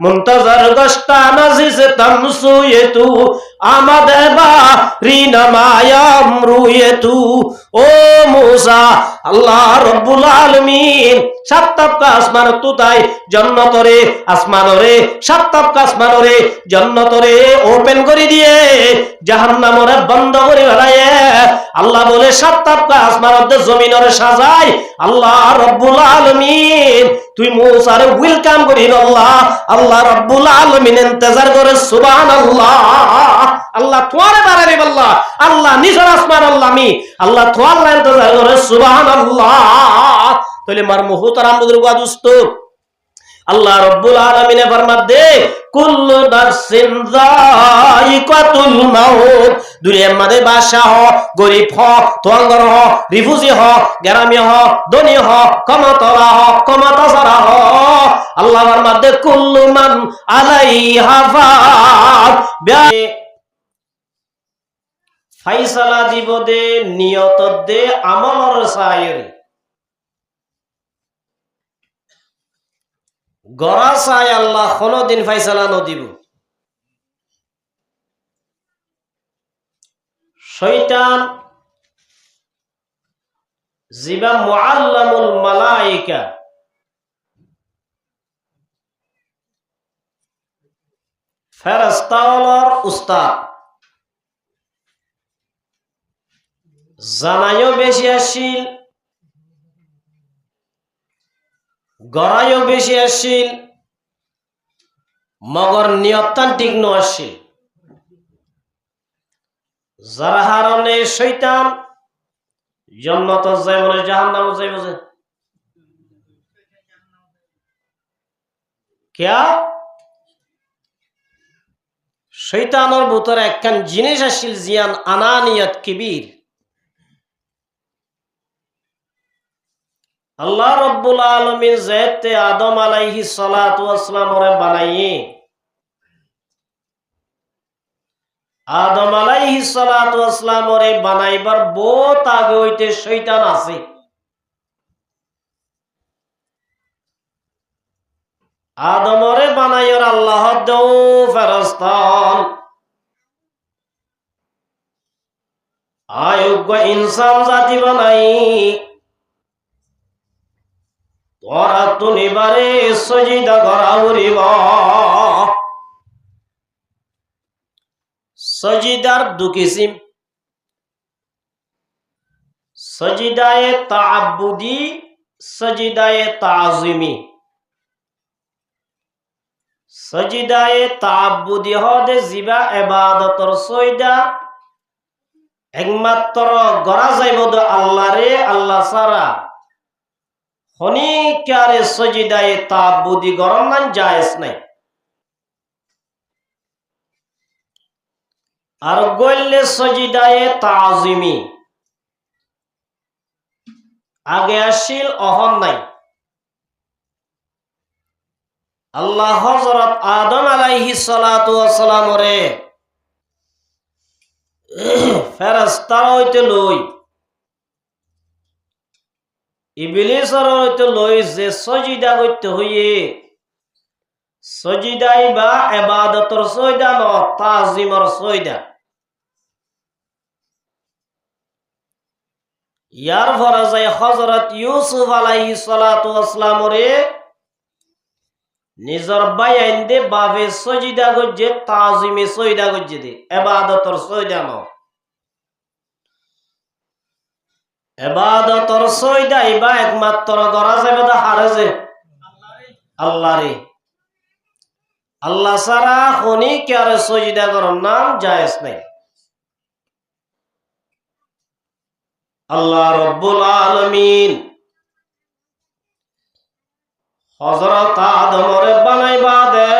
মুনতাজার গস্তা নাজিস তামসুয়েতু আমাদে বা রিনামায়াম রুয়েতু। ও মুসা, আল্লাহ রব্বুল আলামিন সাতটা আসমান তুতাই জান্নাতরে আসমানরে সাতটা আসমানরে জান্নাতরে ওপেন করে দিয়ে জাহান্নামরে বন্ধ করে ফেলায়। আল্লাহ বলে সাতটা আসমানতে জমিনরে সাজায়। আল্লাহ রব্বুল আলামিন তুই মুসারে ওয়েলকাম করিল। আল্লাহ রব্বুল আলামিন ইন্তজার করে সুবহানাল্লাহ। আল্লাহ তোয়ারে বাড়ারে বল্লাহ আল্লাহ নিজের আসমান আল্লাহ তোয়াল্লাহ ইন্তজার করে সুবহানাল্লাহ। তাহলে মার মুহতারাম বুজুর্গ দোস্ত, আল্লাহ রব্বুল আলামিনে ফরমাত দে কুল্লু নাফসিন যায়িকাতুল মাউত। দুনিয়ার মধ্যে বাদশা হ, গরিব হ, তোয়াঙ্গর হ, রিফুজি হ, গ্রামী হ, ধনী হ, ক্ষমতাওয়ালা হ, ক্ষমতাছাড়া হ, আল্লাহ ফরমাত দে কুল্লু মান আলাইহা ফান। ফাইসালা দিব দে নিয়ত দে আমলর সায়রি গড়া চাই আল্লাহ কোনদিন ফাইসালা নদিব। শয়তান জিবা মুআল্লামুল মালাইকা, ফেরেশতাওয়ালার উস্তাদ, জানায়ও বেশি আসিল, গড়াইও বেশি আসিল, মগর নিয়তান ঠিক ন আসিল। যার হারণে শয়তান জান্নাত যাইব না জাহান্নাম যাইব যে কিয়া শয়তানের ভিতরে একখান জিনিস আসিল জিয়ান আনানিয়ত কিবির। আল্লাহ রব্বুল আলামিন যেতে আদম আলাইহিস সালাতু ওয়াস সালামরে বানাইয়ে, আদম আলাইহিস সালাতু ওয়াস সালামরে বানাইবার বহুত আগে হইতে শয়তান আছে। আদমরে বানাইয়ার আল্লাহ দেও ফেরেশতান আয়োগ্য ইনসান জাতি বানাই তোরা তুনিবারে সজিদা করা উড়িব। সজিদার দু কিসিম, সজিদায়ে তাআব্বুদি, সজিদায়ে তাযিমি। সজিদায়ে তাআব্বুদি হদে জিবা ইবাদতর সজদা একমাত্র গড়া যাইব আল্লাহ রে, আল্লাহ ছাড়া হনিকারে সজিদায়ে তাআব্বুদি গরম মান জায়েজ নাই। আর গইলে সজিদায়ে তাযিমি আগে আসিল অহন নাই। আল্লাহ হযরত আদম আলাইহিস সালাতু ওয়াস সালামরে ফেরেশতারা হইতে লই ইবলিসর হইতে লই যে সজিদা করতে হইয়ে, সজিদাই বা ইবাদতর সজদা ন তাজিমর সজদা। ইয়ার ফরা যায় হযরত ইউসুফ আলাইহিস সালাতু ওয়াস সালামরে নিজর বায়াইন দে বাবে সজিদা গজ্জে তাজিমে সজদা গজ্জে দে, ইবাদতর সজদা ন। ইবাদতর সজদা ইবা একমাত্র গড়া যাবে দা হারে যে আল্লাহ রে, আল্লাহ ছাড়া খনি কারে সজিদা করার নাম জায়েজ নাই। আল্লাহ রব্বুল আলামিন হযরত আদমরে বানাইবা দে,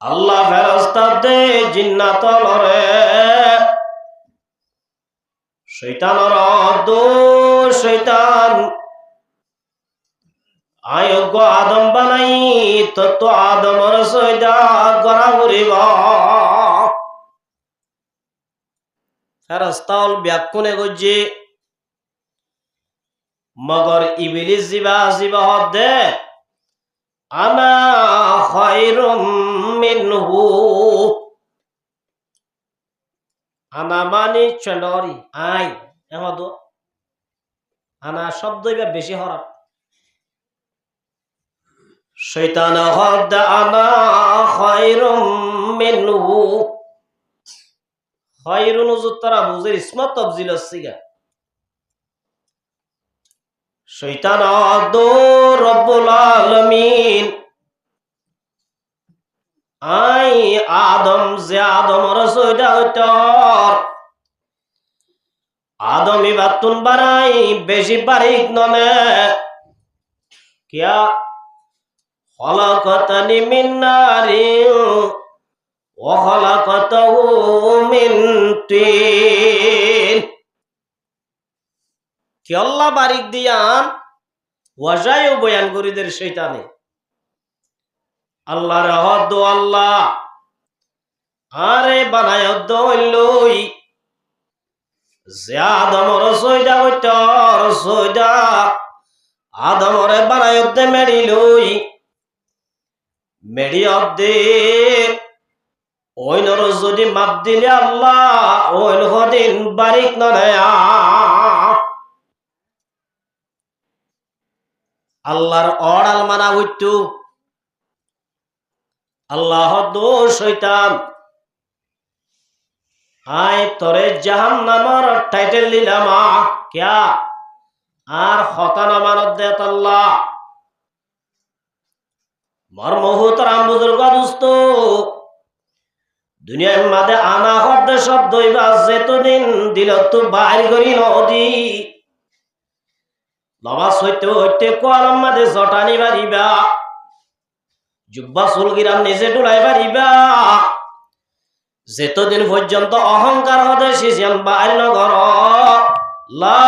আল্লাহ ফেরেশতা দে জিন্নাতলরে শয়তানর দো শয়তান আয়োগ্য আদম বানাই তত আদমর সজদা করা করিব। ফেরেশতাল ব্যাকুনে গজ্জে মগর ইবলিস জিবা জিবা হদে আনা খায়রুম মিনহু। আনা মানে চন্ডরি আই এমদ আনা শব্দ এবার বেশি হরফ। শয়তান হদ আনা খায়রুম মিনহু। খায়রুন উজুত্তরা বুঝের ইসমত তফজিল আসছিগা। শয়তান হদ রব্বুল আলামিন আই আদম যে আদমর সৈদা হইতর আদম ইবাতুন বানাই বেশি বারিক ননে কিয়া খলাকতানি মিন নারিন ওয়া খলাকতাহু মিন তিন। কি আল্লাহ বারিক দিয়ান ওয়াজায়ও বয়ান করিদের শয়তানে আল্লাহর হদ আল্লাহ আরে বানায় দইলই যে আদমর সৈদা হইতর সৈদা আদমরে বানায় দে মেরিলই মেরি অদ্দে ওইনর যদি মাপ দিলে আল্লাহ ওইন হদিন বারিক নয় আল্লাহর অড়াল মানা হইতু আল্লাহ দো শয়তান আয় তোরে জাহান্নামের টাইটেল দিলাম ক্যা আর খতানা মানত দেত আল্লাহ মর্মহুতরাম বুজুর্গ দুস্ত দুনিয়ার মাঝে আনা হদ্দে শব্দ যেতদিন দিল তো বাইর করি নদী নমাজ হইতে হইতে কোয়ালাম মাঝে জটানি বাড়িবা জুব্বা চুলগিরাম নিজে ডুলাই বাড়িবা যেতদিন পর্যন্ত অহংকার হতে শিশিয়ান বাইর নগর লা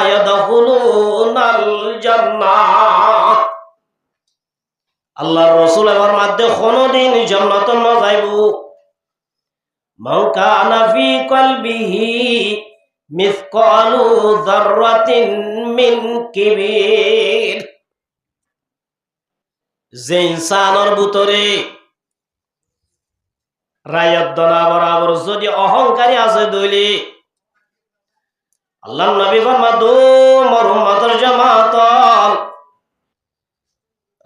ইয়াদখুলুনাল জান্নাহ। আল্লাহর রাসূল এর মধ্যে কোনদিন জান্নাত না যাইব মান কানা ফি কলবিহি মিসকালু যাররাতিন মিন কিবির। যে ইনসানের ভিতরে রায়ত দনা বরাবর যদি অহংকারী আছে দইলে আল্লাহ নবী ফরমাদু মুহাম্মাদুর জামাত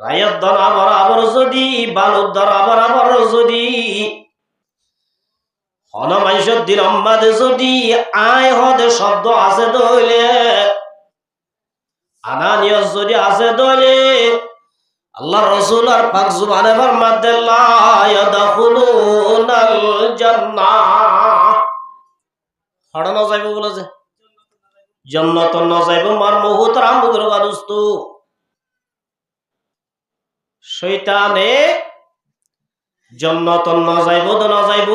রায়ত দনা বরাবর যদি বালুর দনা বরাবর যদি হন মানুষের দিলম মাঝে যদি আয় হদে শব্দ আছে দইলে আনানিয়ত যদি আছে দইলে আল্লাহ রাসূল আর পাক জুবানে ফরমাতে লা ইয়াদখুলুনাল জান্নাহ। হড়ন যাইব বলে যে জান্নাত ন যাইব মার মুহূর্তরাম বুজুর্গ দোস্ত শয়তানে জান্নাত ন যাইব ন যাইব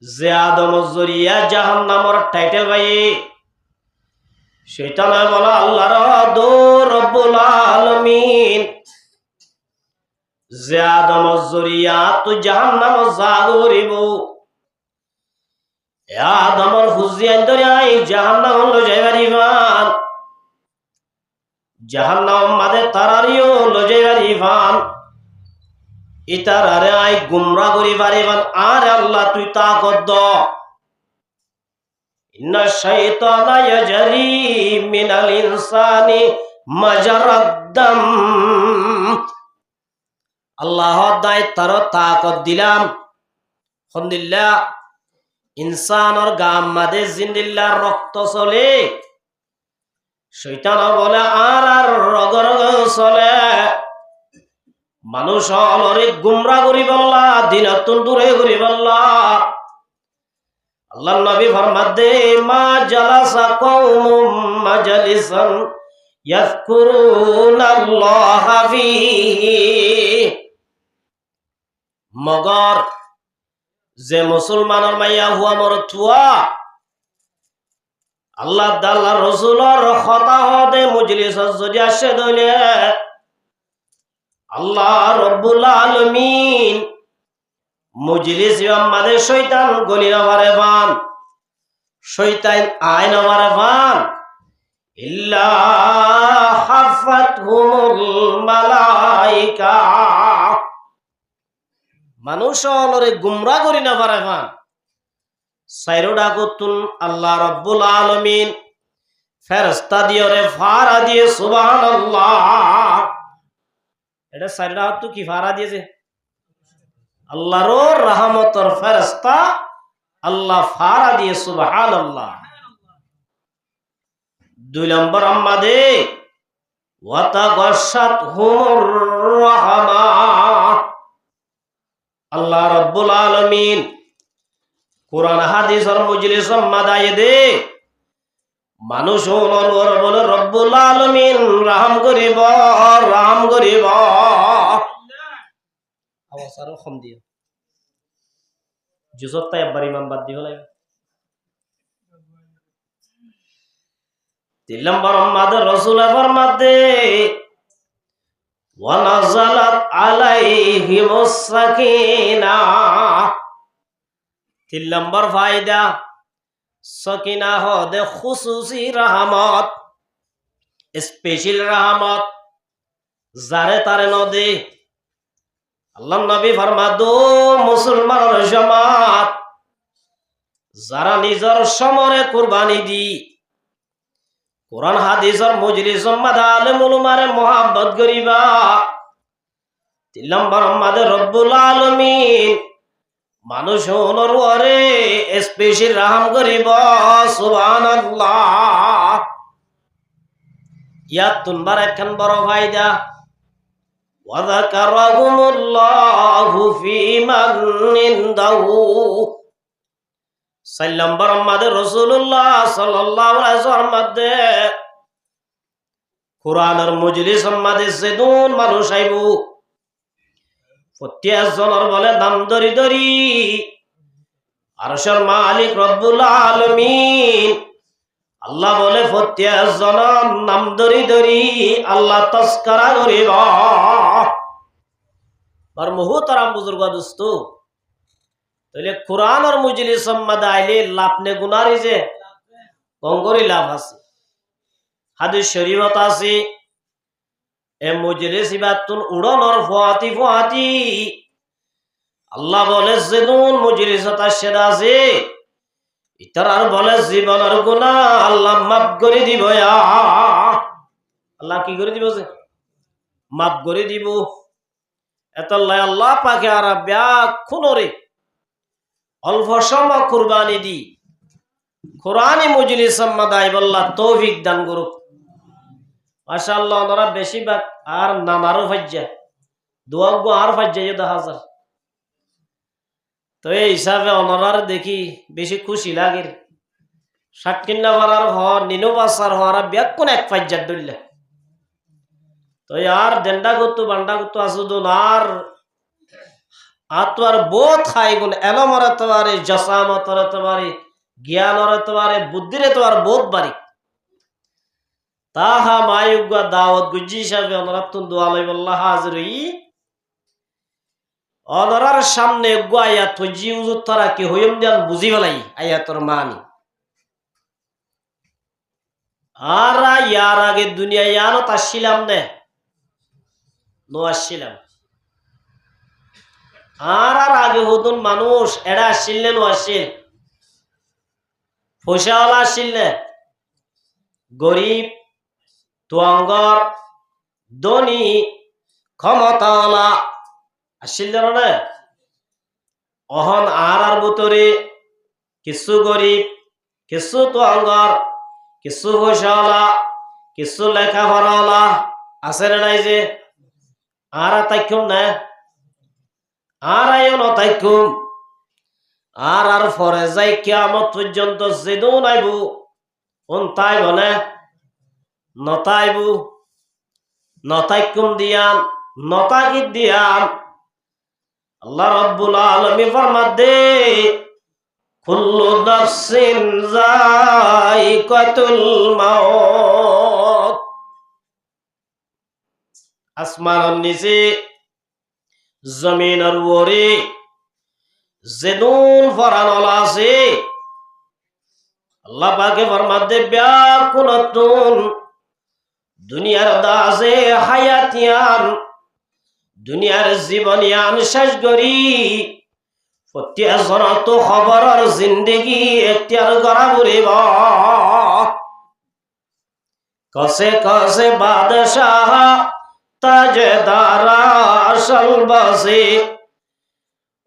যে আদম জরিয়া জাহান্নামের টাইটেল ভাই শয়তানে বলা আল্লাহর দো রব্বুল আলামিন যে আদম জরিয়া তো জাহান্নাম জাগরিব এ আদমর হুজিয়ান দরিয়াই জাহান্নাম লো যাইবারিবান জাহান্নাম মাদে তারারিও লো যাইবারিবান ইতারারে আই গুমরা করিবারিবান আর আল্লাহ তুই তাকত দ ইন্না শাইতানা ইয়াজরি মিনাল ইনসানি মাজারাদ দাম। আল্লাহ দায় তার তাকত দিলাম আলহামদুলিল্লাহ ইনসানের গাম মাদে জিন্দিল্লাহ রক্ত চলে শয়তান বলে আর আর রগ রগ চলে মানুষ অলরে গুমরা করি বললা দিনাতুন দূরে করি বললা আল্লাহ নবী ফরমাতে মা জালাসা কওমুম মাজলিসান ইয়াযকুরুনাল্লাহা ফীহি। মগর যে মুসলমানের মাইয়া হুয়া মর থুয়া আল্লাহ আল্লাহ রাসূলের কথা হদে মজলিস যদি আসে দইলে আল্লাহ রব্বুল আলামিন মজলিস আমাদে শয়তান গলি নামারে বান শয়তান আয় নামারে বান ইল্লা হাফাতহুমুল মালায়েকা মালাইকা মানুষ অলরে গুমরা করি না পারে ফান সাইরোডা কতুন আল্লাহ রাব্বুল আলামিন ফেরেশতা দিয়রে ফারা দিয়ে সুবহানাল্লাহ এটা সাইরোডা তো কি ফারা দিয়েছে আল্লাহর রহমতের ফেরেশতা আল্লাহ ফারা দিয়ে সুবহানাল্লাহ। 2 নম্বর আমাদে ওয়াতাগাশাতহুমুর রাহমা আল্লাহ রাব্বুল আলামিন কুরআন হাদিসের মজলিস মাদায়ে দে মানুষ ওনর বলে রব্বুল আলামিন রহম করিব আওয়াজ আরো কম দিও জুজত একবার ইমাম বাদ দিও লাগে 3 নম্বর আমাদের রাসূল ফরমাতে ওয়া নাযালাত আলাইহিমুস সাকিনাহ 3 নম্বর ফায়দা সকিনা হদে খুসুসি রহমত স্পেশাল রহমত যারে তারে নদে আল্লাহ নবী ফরমাদো মুসলমানের জামাত যারা নিজের সমরে কুরবানি দি কোরআন হাদিসের মজলিস মাদা আলেম উলামারে মোহাব্বত করিবা 3 নম্বর আমাদের রব্বুল আলামিন মানুষ ওরে স্পেশাল রহম করিব সুবহানাল্লাহ। ইয়া তুনবার একখান বড় ফায়দা ওয়া যাকারাহুমুল্লাহু ফি মান ইনদাহু 4 নম্বর আমাদের রাসূলুল্লাহ সাল্লাল্লাহু আলাইহি ওয়াসাল্লাম মধ্যে কোরআনের মজলিস আমাদের সেদুন মানুষ আইবু প্রত্যেক জনের বলে নাম ধরি ধরি আরশের মালিক রব্বুল আলামিন আল্লাহ বলে প্রত্যেক জনের নাম ধরি ধরি আল্লাহ তাজকিরা করিব আর মুহতারাম বুজুর্গ দোস্ত তাহলে কোরআনের মজলিস সম্মাদে আইলে লাভ নে গুনারি যে গঙ্গরি লাভ আছে হাদিস শরীফত আছে এ মজলিস ইবাতুন উড়নর ফুয়াতি আল্লাহ বলে যেদুন মজলিসত আসেদা আছে ইতার আর বলে জীবনের গুনাহ আল্লাহ মাফ করে দিব আল্লাহ কি করে দিব যে মাফ করে দিব এতল্লাই আল্লাহ পাকে আর ব্যাকুনরে অল্প সময় কুরবানি দি কোরআনি মজলিস সম্মাদাই বল্লাহ তৌফিক দান করুক মাশাআল্লাহ ওনারা বেশিরভাগ আর নানারও ফাজ্জা দোয়াগো আর ফাজ্জা 10,000 তো এই হিসাবে ওনারার দেখি বেশি খুশি লাগে সাতকিন্না পারার হওয়ার নিনো বাসার হওয়ার ব্যাকুন এক ফাজ্জার দইলে তো আর ডেন্ডা গতু বান্ডা গতু আসুদুন আর আতওয়ার বোধ খাই গুণ এলমরে তোমারে জসামতরে তোমারে জ্ঞানরে তোমারে বুদ্ধিরে তোমার বোধ বাড়ি তাহা মায়ুগা দাওয়াত গুজি হিসাবে অনরাতুন দোয়া লইব আল্লাহ হাজিরই অনরার সামনে আয়াত হজি উজুর তারা কি হইম জান বুঝি ফেলাই আয়াতর মানি আর ইয়ার আগে দুনিয়া ইয়ারও আসছিলাম নে নো আসছিলাম আর আগে হতুন মানুষ এরা আসছিল নো আসছিল পয়সাওয়ালা আসছিল গরিব তোয়াঙ্গর ধনী ক্ষমতাওয়ালা আসছিল না অহন আর ভিতরে কিছু গরিব কিছু তোয়াঙ্গর কিছু পয়সাওয়ালা কিছু লেখাপড়াওয়ালা আছে না নাই যে আর তাইকুম না আর আয়ো নতাইকুম আর পরে যাই কিয়ামত পর্যন্ত যেদুন আইবু তাই বলে নতাইবু নতাইকুম দিয়ান নতাকিদ দিয়ান আল্লাহ রাব্বুল আলামিন ফরমাদে কুল্লু নাফসিন যায়িকাতুল মাউত আসমানের নিচে জমিনের উপরে যেদুন ফরানলা আছে আল্লাহ পাকে ফরমাদে ব্যাকুনতুন দুনিয়ার দাসে হায়াতিয়ান দুনিয়ার জীবনিয়ান শেষ করি প্রত্যেকজন তো খবরের জিন্দগি এখতিয়ার করা বলিব কসে কসে বাদশাহ তাজদারা আসল বসে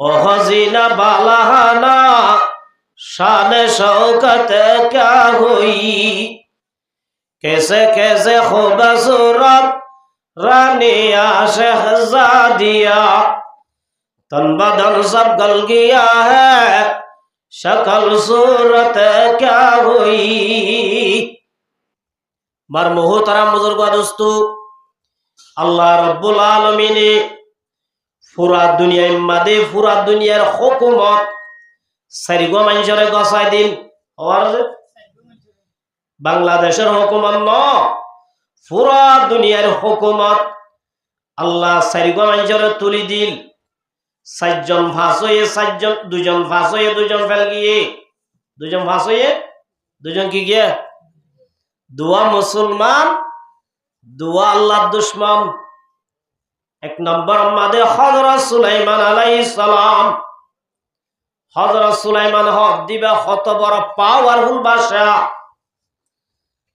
ও হজিনা বালাহানা शान शौकत क्या हुई कैसे कैसे खूबसूरत रानिया शहजादिया तन बदन सब गल गया है शक्ल सूरत क्या हुई मार मोहतरम बुजुर्ग दोस्तु अल्लाह रब्बुल आलमीन पूरा दुनिया मादे पूरा दुनियार हुकूमत सारिगो मानजरे गसाय दिन और बांग्लादेशेर हुकूमत न पूरा दुनियार हुकूमत अल्लाह सारिगो मानजरे तुली दिल सातजन फांस हये सातजन दुजन फांस हये दुजन फेल गिये दुजन फांस हये दुजन की गिये दुआ मुसलमान दुआ अल्लाह दुश्मन एक नंबर मादे हजरत सुलाइमान अलैहिस सलाम हजरत सुलाइमान हक दिबा कत बड़ पावरफुल बादशाह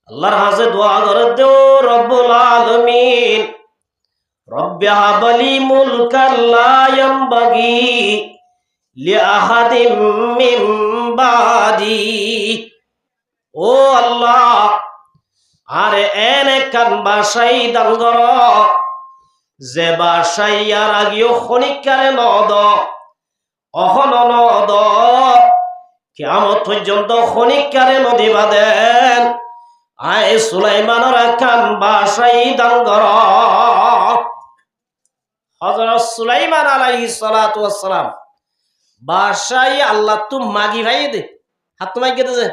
अल्लाहर काছে দোয়া করে দেও রব্বুল আলামিন রব্বি হাবলি মুলকান লা ইয়ানবাগি লিআহাদিম মিন বাদি ও আল্লাহ আরে এনে কান বাসাই দান করো যে বাসাই আর আগিও খনিকারে নদ অহননদ কিয়ামত পর্যন্ত খনিকারে নদী বাঁধেন আয় সুলাইমানের কান বাসাই দান কর হযরত সুলাইমান আলাইহিস সালাতু ওয়াস সালাম বাসাই আল্লাহ তু মাগি ভাই দে হাত তো মাগি দে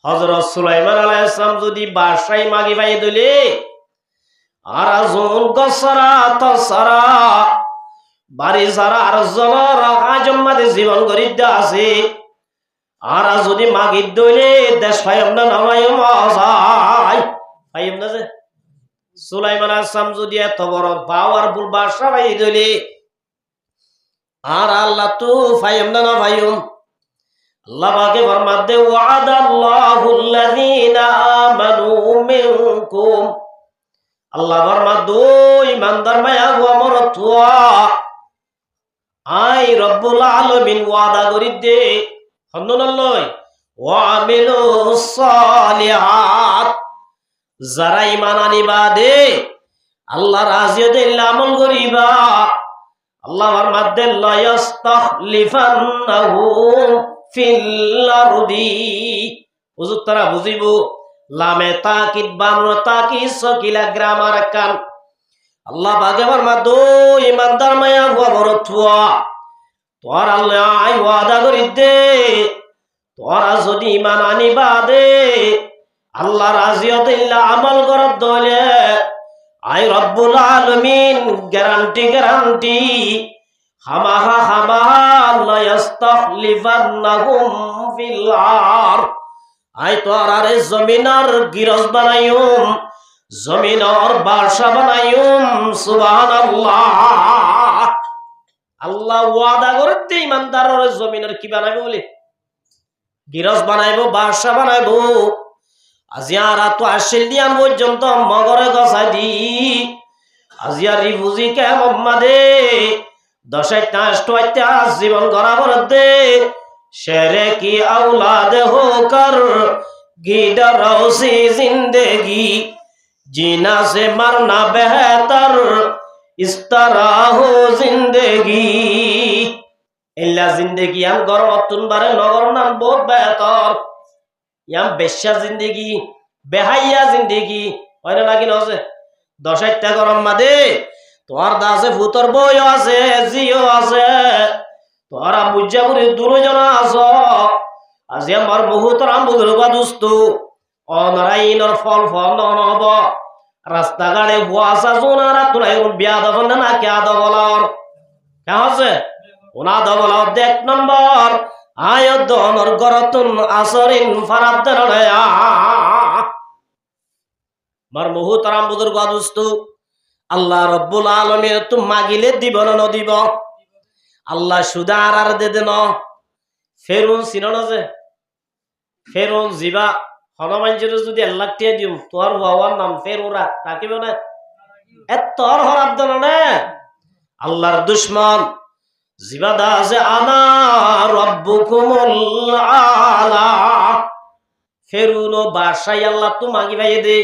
হযরত সুলাইমান আলাইহিস সালাম যদি বাসাই মাগি ভাই দিলে আর আজুন গসরা তসরা বাড়ি যারা আর জনর আজম্মাদে জীবন গরিদ্দা আছে আর যদি মাগির দইলে দেশ পাইম না নামাইম যায় পাইম না যে সুলাইমান আলাইহিস সালাম যদি এত বড় পাওয়ারফুল বাদশা ভাই দইলে আর আল্লাহ তো পাইম না না পাইম আল্লাহ পাকে ফরমাতে ওয়াদাল্লাহুল্লাযীনা আমানু মিনকুম আল্লাহ ফরমাত দো ইমানদার মায়া গো মর তুয়া আই রব্বুল আলামিন ওয়াদা করি দে হন্ননল্লই ওয়া আমিলুস সালিহাত যারা ঈমান আনিবা দে আল্লাহ রাজি হইলে আমল করিবা আল্লাহ ফরমাতে লা ইস্তাখলিফান্নাহু ফিল আরদি হুজুর তারা বুঝিব লামে তাকিদ বানর তাকি সকিলা গ্রামার কান আল্লাহ পাকে ফরমাত দো ইমানদার মায়া গো বড় তুয়া তোর আল্লাহ আই ওয়াদা করি দে তোরা যদি ঈমান আনিবা দে আল্লাহ রাজি হইলে আমল করত দলে আই রব্বুল আলামিন গ্যারান্টি হামাহা লা ইস্তাখলিফান্নাহুম ফিল আরদ আই তোরারে জমিনার গিরজ বানাইম জমিনার বাদশা বানাইম সুবহানাল্লাহ আল্লাহ ওয়াদা করতে ইমানদারের জমিনের কি বানাইবো বলে গিরজ বানাইবো বাদশা বানাইবো আজিয়ারা তো আসিলিয়ান পর্যন্ত মগরে গছাই দি আজিয়া রিফুজি কে মোহাম্মদে 10টা আষ্টটা জীবন গড়া দে शेरे की औलाद होकर गिडरों से जिंदगी जीना से मरना बेहतर इस तरह हो जिंदगी इल्ला जिंदगी हम गरमतुन बारे नगर नाम बहुत बेहतर याम बेश्या जिंदगी बेहाइया जिंदगी হয় না কি নছে 10টা গরম মাদে তোর দাসে ভূতর বইও আছে জিও আছে তোরা মুজাবুরি দুজন আছো আজি আমার বহুত রাম বুঝলবা দোস্ত অনরাইনর ফল ফল নব রাস্তা গাড়ে বুয়াসা জোনারা তুলাই বিয়া দবন না কে দবলর কে আছে ওনা দবলর দেখ নম্বর আয়দনর গরতুন আসরিন ফারাদর মার বহুত রাম বুজুর্গ দোস্ত আল্লাহ রব্বুল আলামিন তো মাগিলে দিব না নদিব আল্লাহ সুদা আর দে দেন ফেরুন চিনো না যে ফেরুন জিবা হনুমানজির যদি 1 লাখ টাকা দিম তোর বাবার নাম ফেরুরা রাখিব না তোর হরাব দেন না আল্লাহর দুশ্মন জিবা দা আছে আনা রব্বুকুমুল আলা ফেরুন ও বাসাই আল্লাহ তো মাগি ভাই দে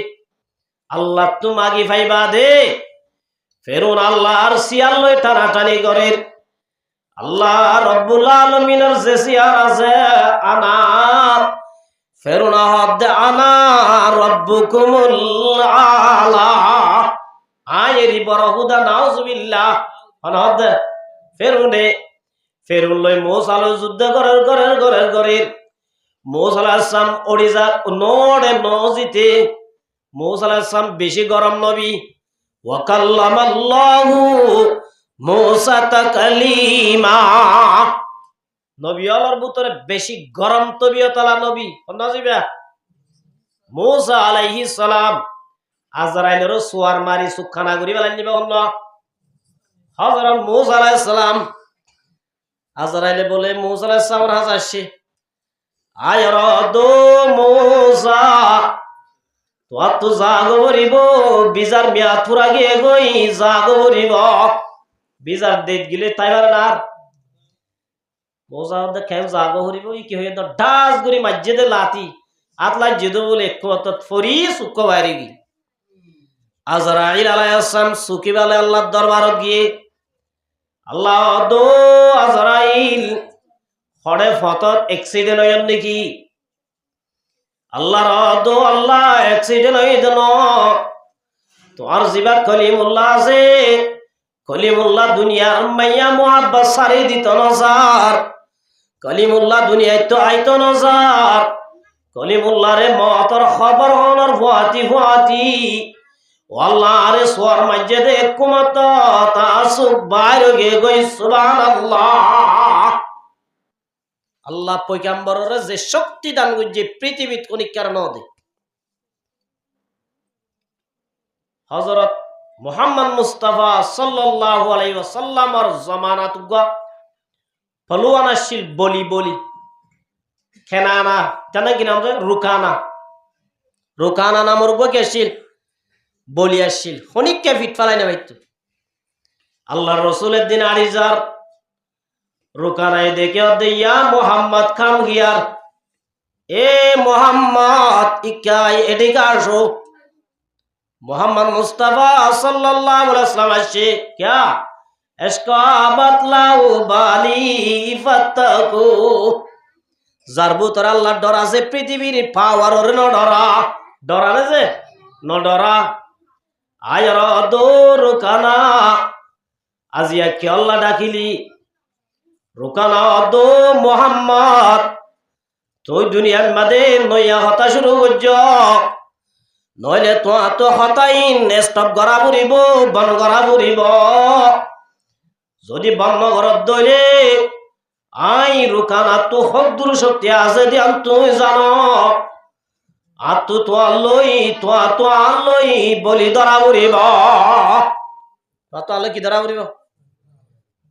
আল্লাহ তো মাগি ভাইবা দে ফেরুন আল্লাহর সিয়াল লই টানাটানি করে আল্লাহ রব্বুল আলামিনের যে সিয়ার আছে আনা ফেরুন হদ আনা রব্বুকুমুল আলা আয়েরি বড় হুদা নাউজুবিল্লাহ অনহদ ফেরুন লই মুসা লই যুদ্ধ করে মুসা আলাইহিস সালাম ওড়িজা নোড়ে নজিতে মুসা আলাইহিস সালাম বেশি গরম নবী ওয়া কাল্লামাল্লাহু মুসা তাকলিমা নবী আল্লাহর ভিতরে বেশি গরম তবিয়তলা নবী নজিবা মুসা আলাইহিস সালাম আজরাইলের সোয়ার মারি সুখানা করি বেলান নিবে অন্য হযরত মুসা আলাইহিস সালাম আজরাইলে বলে মুসা আলাইহিস সালামের হাজ আসছে আয়র দো মুসা তো জাগো বরিব বিজার মিয়াদ পুরা গিয়ে গই জাগো বরিব বিজার দেখ গিলে তাইবার না মুসা দে কেন জাগো হরিব কি হয়ে তো ডাস গুরি মসজিদে লাতি আতলা জিদো বলে কত ফরি সুকো বারিগি আজরাইল আলাইহিস সালাম সুকিবালে আল্লাহর দরবারে গিয়ে আল্লাহ দো আজরাইল হড়ে ফতত অ্যাক্সিডেন্ট হইল নাকি আল্লাহর দো আল্লাহ অ্যাক্সিডেন্ট হই দেন তোর জিবাত কলিমুল্লাহ আছে কলিমুল্লাহ দুনিয়ার মাইয়া মুহাব্বত সারি দিত নজার কলিমুল্লাহ দুনিয়ায় তো আইতো নজার কলিমুল্লাহ রে মতর খবর হনর ফুয়াতি আল্লাহ রে সোয়ার মসজিদে কুমত তাসুব বাইরে গে গই সুবহানাল্লাহ আল্লাহ পয়গম্বরের যে শক্তি দান করছে পৃথিবীত কোন কারণ দে হযরত মুহাম্মদ মুস্তাফা সাল্লাল্লাহু আলাইহি ওয়াসাল্লামর জামানাত গা ফলুয়ানাশিল বলি খেনানা জানা কি নাম রুকানা নামর গো গেছিল বলি আসছিল খনিককে ফিট ফালাই না বাইতো আল্লাহর রাসূলের দিন আরিজার রুকানায় দেখে দিয়া মোহাম্মদ খাম গিয়ার এ মোহাম্মদ ইকাই এদিকে আসো মোহাম্মদ মুস্তাফা সাল্লাল্লাহু আলাইহি ওয়াসাল্লাম আসছে क्या इसका बतलाओ बाली फतको জারবু তোর আল্লাহর ডর আছে পৃথিবীর পাওয়ার ওরে ন ডরা না যে ন ডরা আয়র দো রুকানা আজিয়া কি আল্লাহ ডাকিলি রুকানা দো মোহাম্মদ তুই দুনিয়ার মাঝে নইয়া হতা শুরু করছ নইলে তো হতাইন স্টপ করা পড়িব বন করা পড়িব যদি বন্ধ ঘরত দইলে আই রুকানা তো হক দূর শক্তি আছে দিয়ান তুই জানো আর তো আল্লই বলি ধরা পড়িব তো আল্লই কি ধরা পড়িব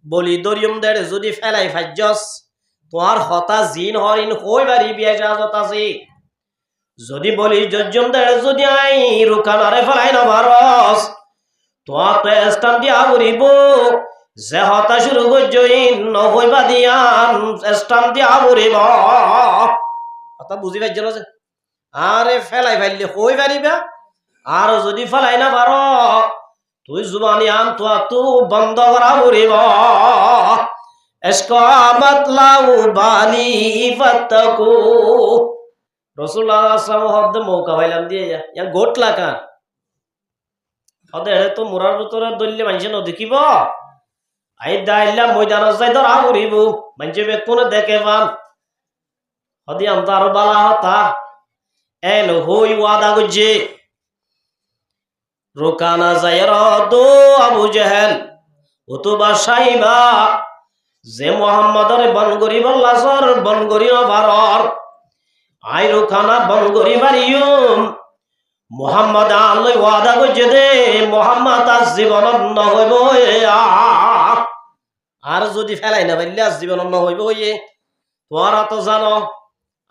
বলি দরিয়ম দেড় যদি ফেলাই ফাজ্জস তোর হতা জিন হরিণ হই বাড়ি বিয়া জাজত আছে যদি বলি জজ্জম দেড় যদি আই রুকানারে ফেলাই না ভারস তোর তো স্টাম্প দিয়া পড়িব যে হতা শুরু করছইন নহইবা দিয়ান স্টাম্প দিয়া পড়িব কথা বুঝি পাইছিল যে আরে ফেলাই ফাইলে হই পারিবা আর যদি ফেলাই না পার তুই জুবানি আন তো বন্ধ করা পড়িব इसका बतलाओ बाली फतको রাসূলুল্লাহ সাল্লাল্লাহু আলাইহি ওয়াসাল্লাম মৌকা পাইলাম দিয়ে যা গোট লাকা ওদের তো মুরার ভিতরে দল্লে মানুষ ন দেখিব আই দাইলা ময়দানত যাই ধরা পড়িব মানুষ বেকুনে দেখে পান হদি আমতার বালা হতা এন হই ওয়াদা গজে রুকানা যায়র দো আবু জাহেল উতবা সাইবা যে মোহাম্মদর বন গরিব লাসর বন গরিব ভারর আই রুকানা বন গরিব আরিয়ম মোহাম্মদ আল্লাহ ওয়াদা করছে দে মোহাম্মদ আজ জীবন নহইব আর যদি ফেলাই না পারলে আজ জীবন নহইব হইয়ে তোরা তো জানো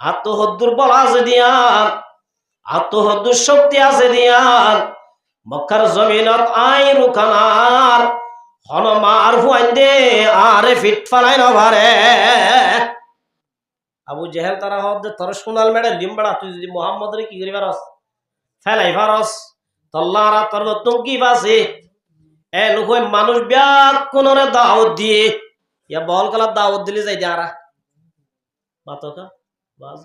আত্মহদ্দুর বল আছে দিয়ান আত্মহদ্দুর শক্তি আছে দিয়ান মক্কার জমিনত আই রুকানার হনমার হুয়াইন দে আরে ফিট ফালাই না ভারে আবু জেহেল তারা হদ তোর সোনাল মেডেল দিম বেড়া তুই যদি মোহাম্মদ রে কি করি পারস ফেলাই পারস তল্লারা তোর তুম কি বাসে এ লোক মানুষ ব্যাক কোনরে দাওয়াত দিয়ে ইয়া বল কালা দাওয়াত দিলে যাই যারা বাতকা বাস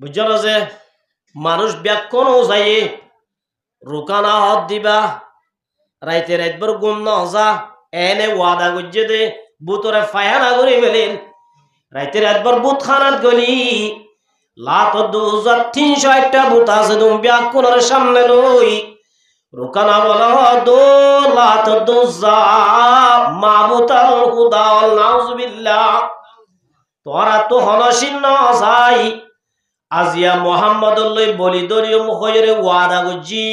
বুঝল যে মানুষ ব্যাক কোন যাই রুকানা হদ দিবা রাইতে রাতবার গুম ন যা এনে ওয়াদা গজ্জে দে বুতরে ফায়ানা করে ফেলেন রাইতে রাতবার বুত খানাত গলি লাত 2300 বুত আছে তুমি ব্যাক কোনরে সামনে লই রুকানা বলা দো লাত দুজা মাবুতাল খুদা নাউজুবিল্লাহ তোরা তো হনসিন যাই আজিয়া মোহাম্মদ লই বলি দরিও মুখরে ওয়াদা গজ্জি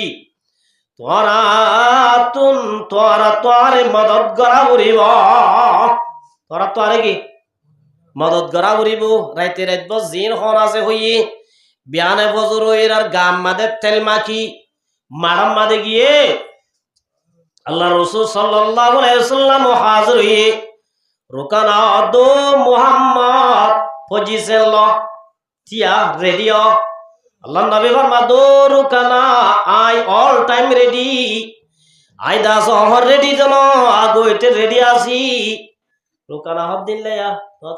তোরা তোরে মদত করা উড়িব তোরা তো আরে কি মদত করা উড়িব রাইতে রাত জিন হন আছে হইয়ে বিয়ানে ফজর হইর আর গাম মাদে তেল মাখি মারাম মাদে গিয়ে আল্লাহ রাসূল সাল্লাল্লাহু আলাইহি ওয়াসাল্লাম হাজির হইয়ে রুকানা দো মুহাম্মদ পজিশন ল তিয়া রেডিও আল্লাহ নবী ফরমা দো রুকানা I all time ready I দা সহর রেডি জানো আগোইতে রেডি আছি রুকানা হদ দিলে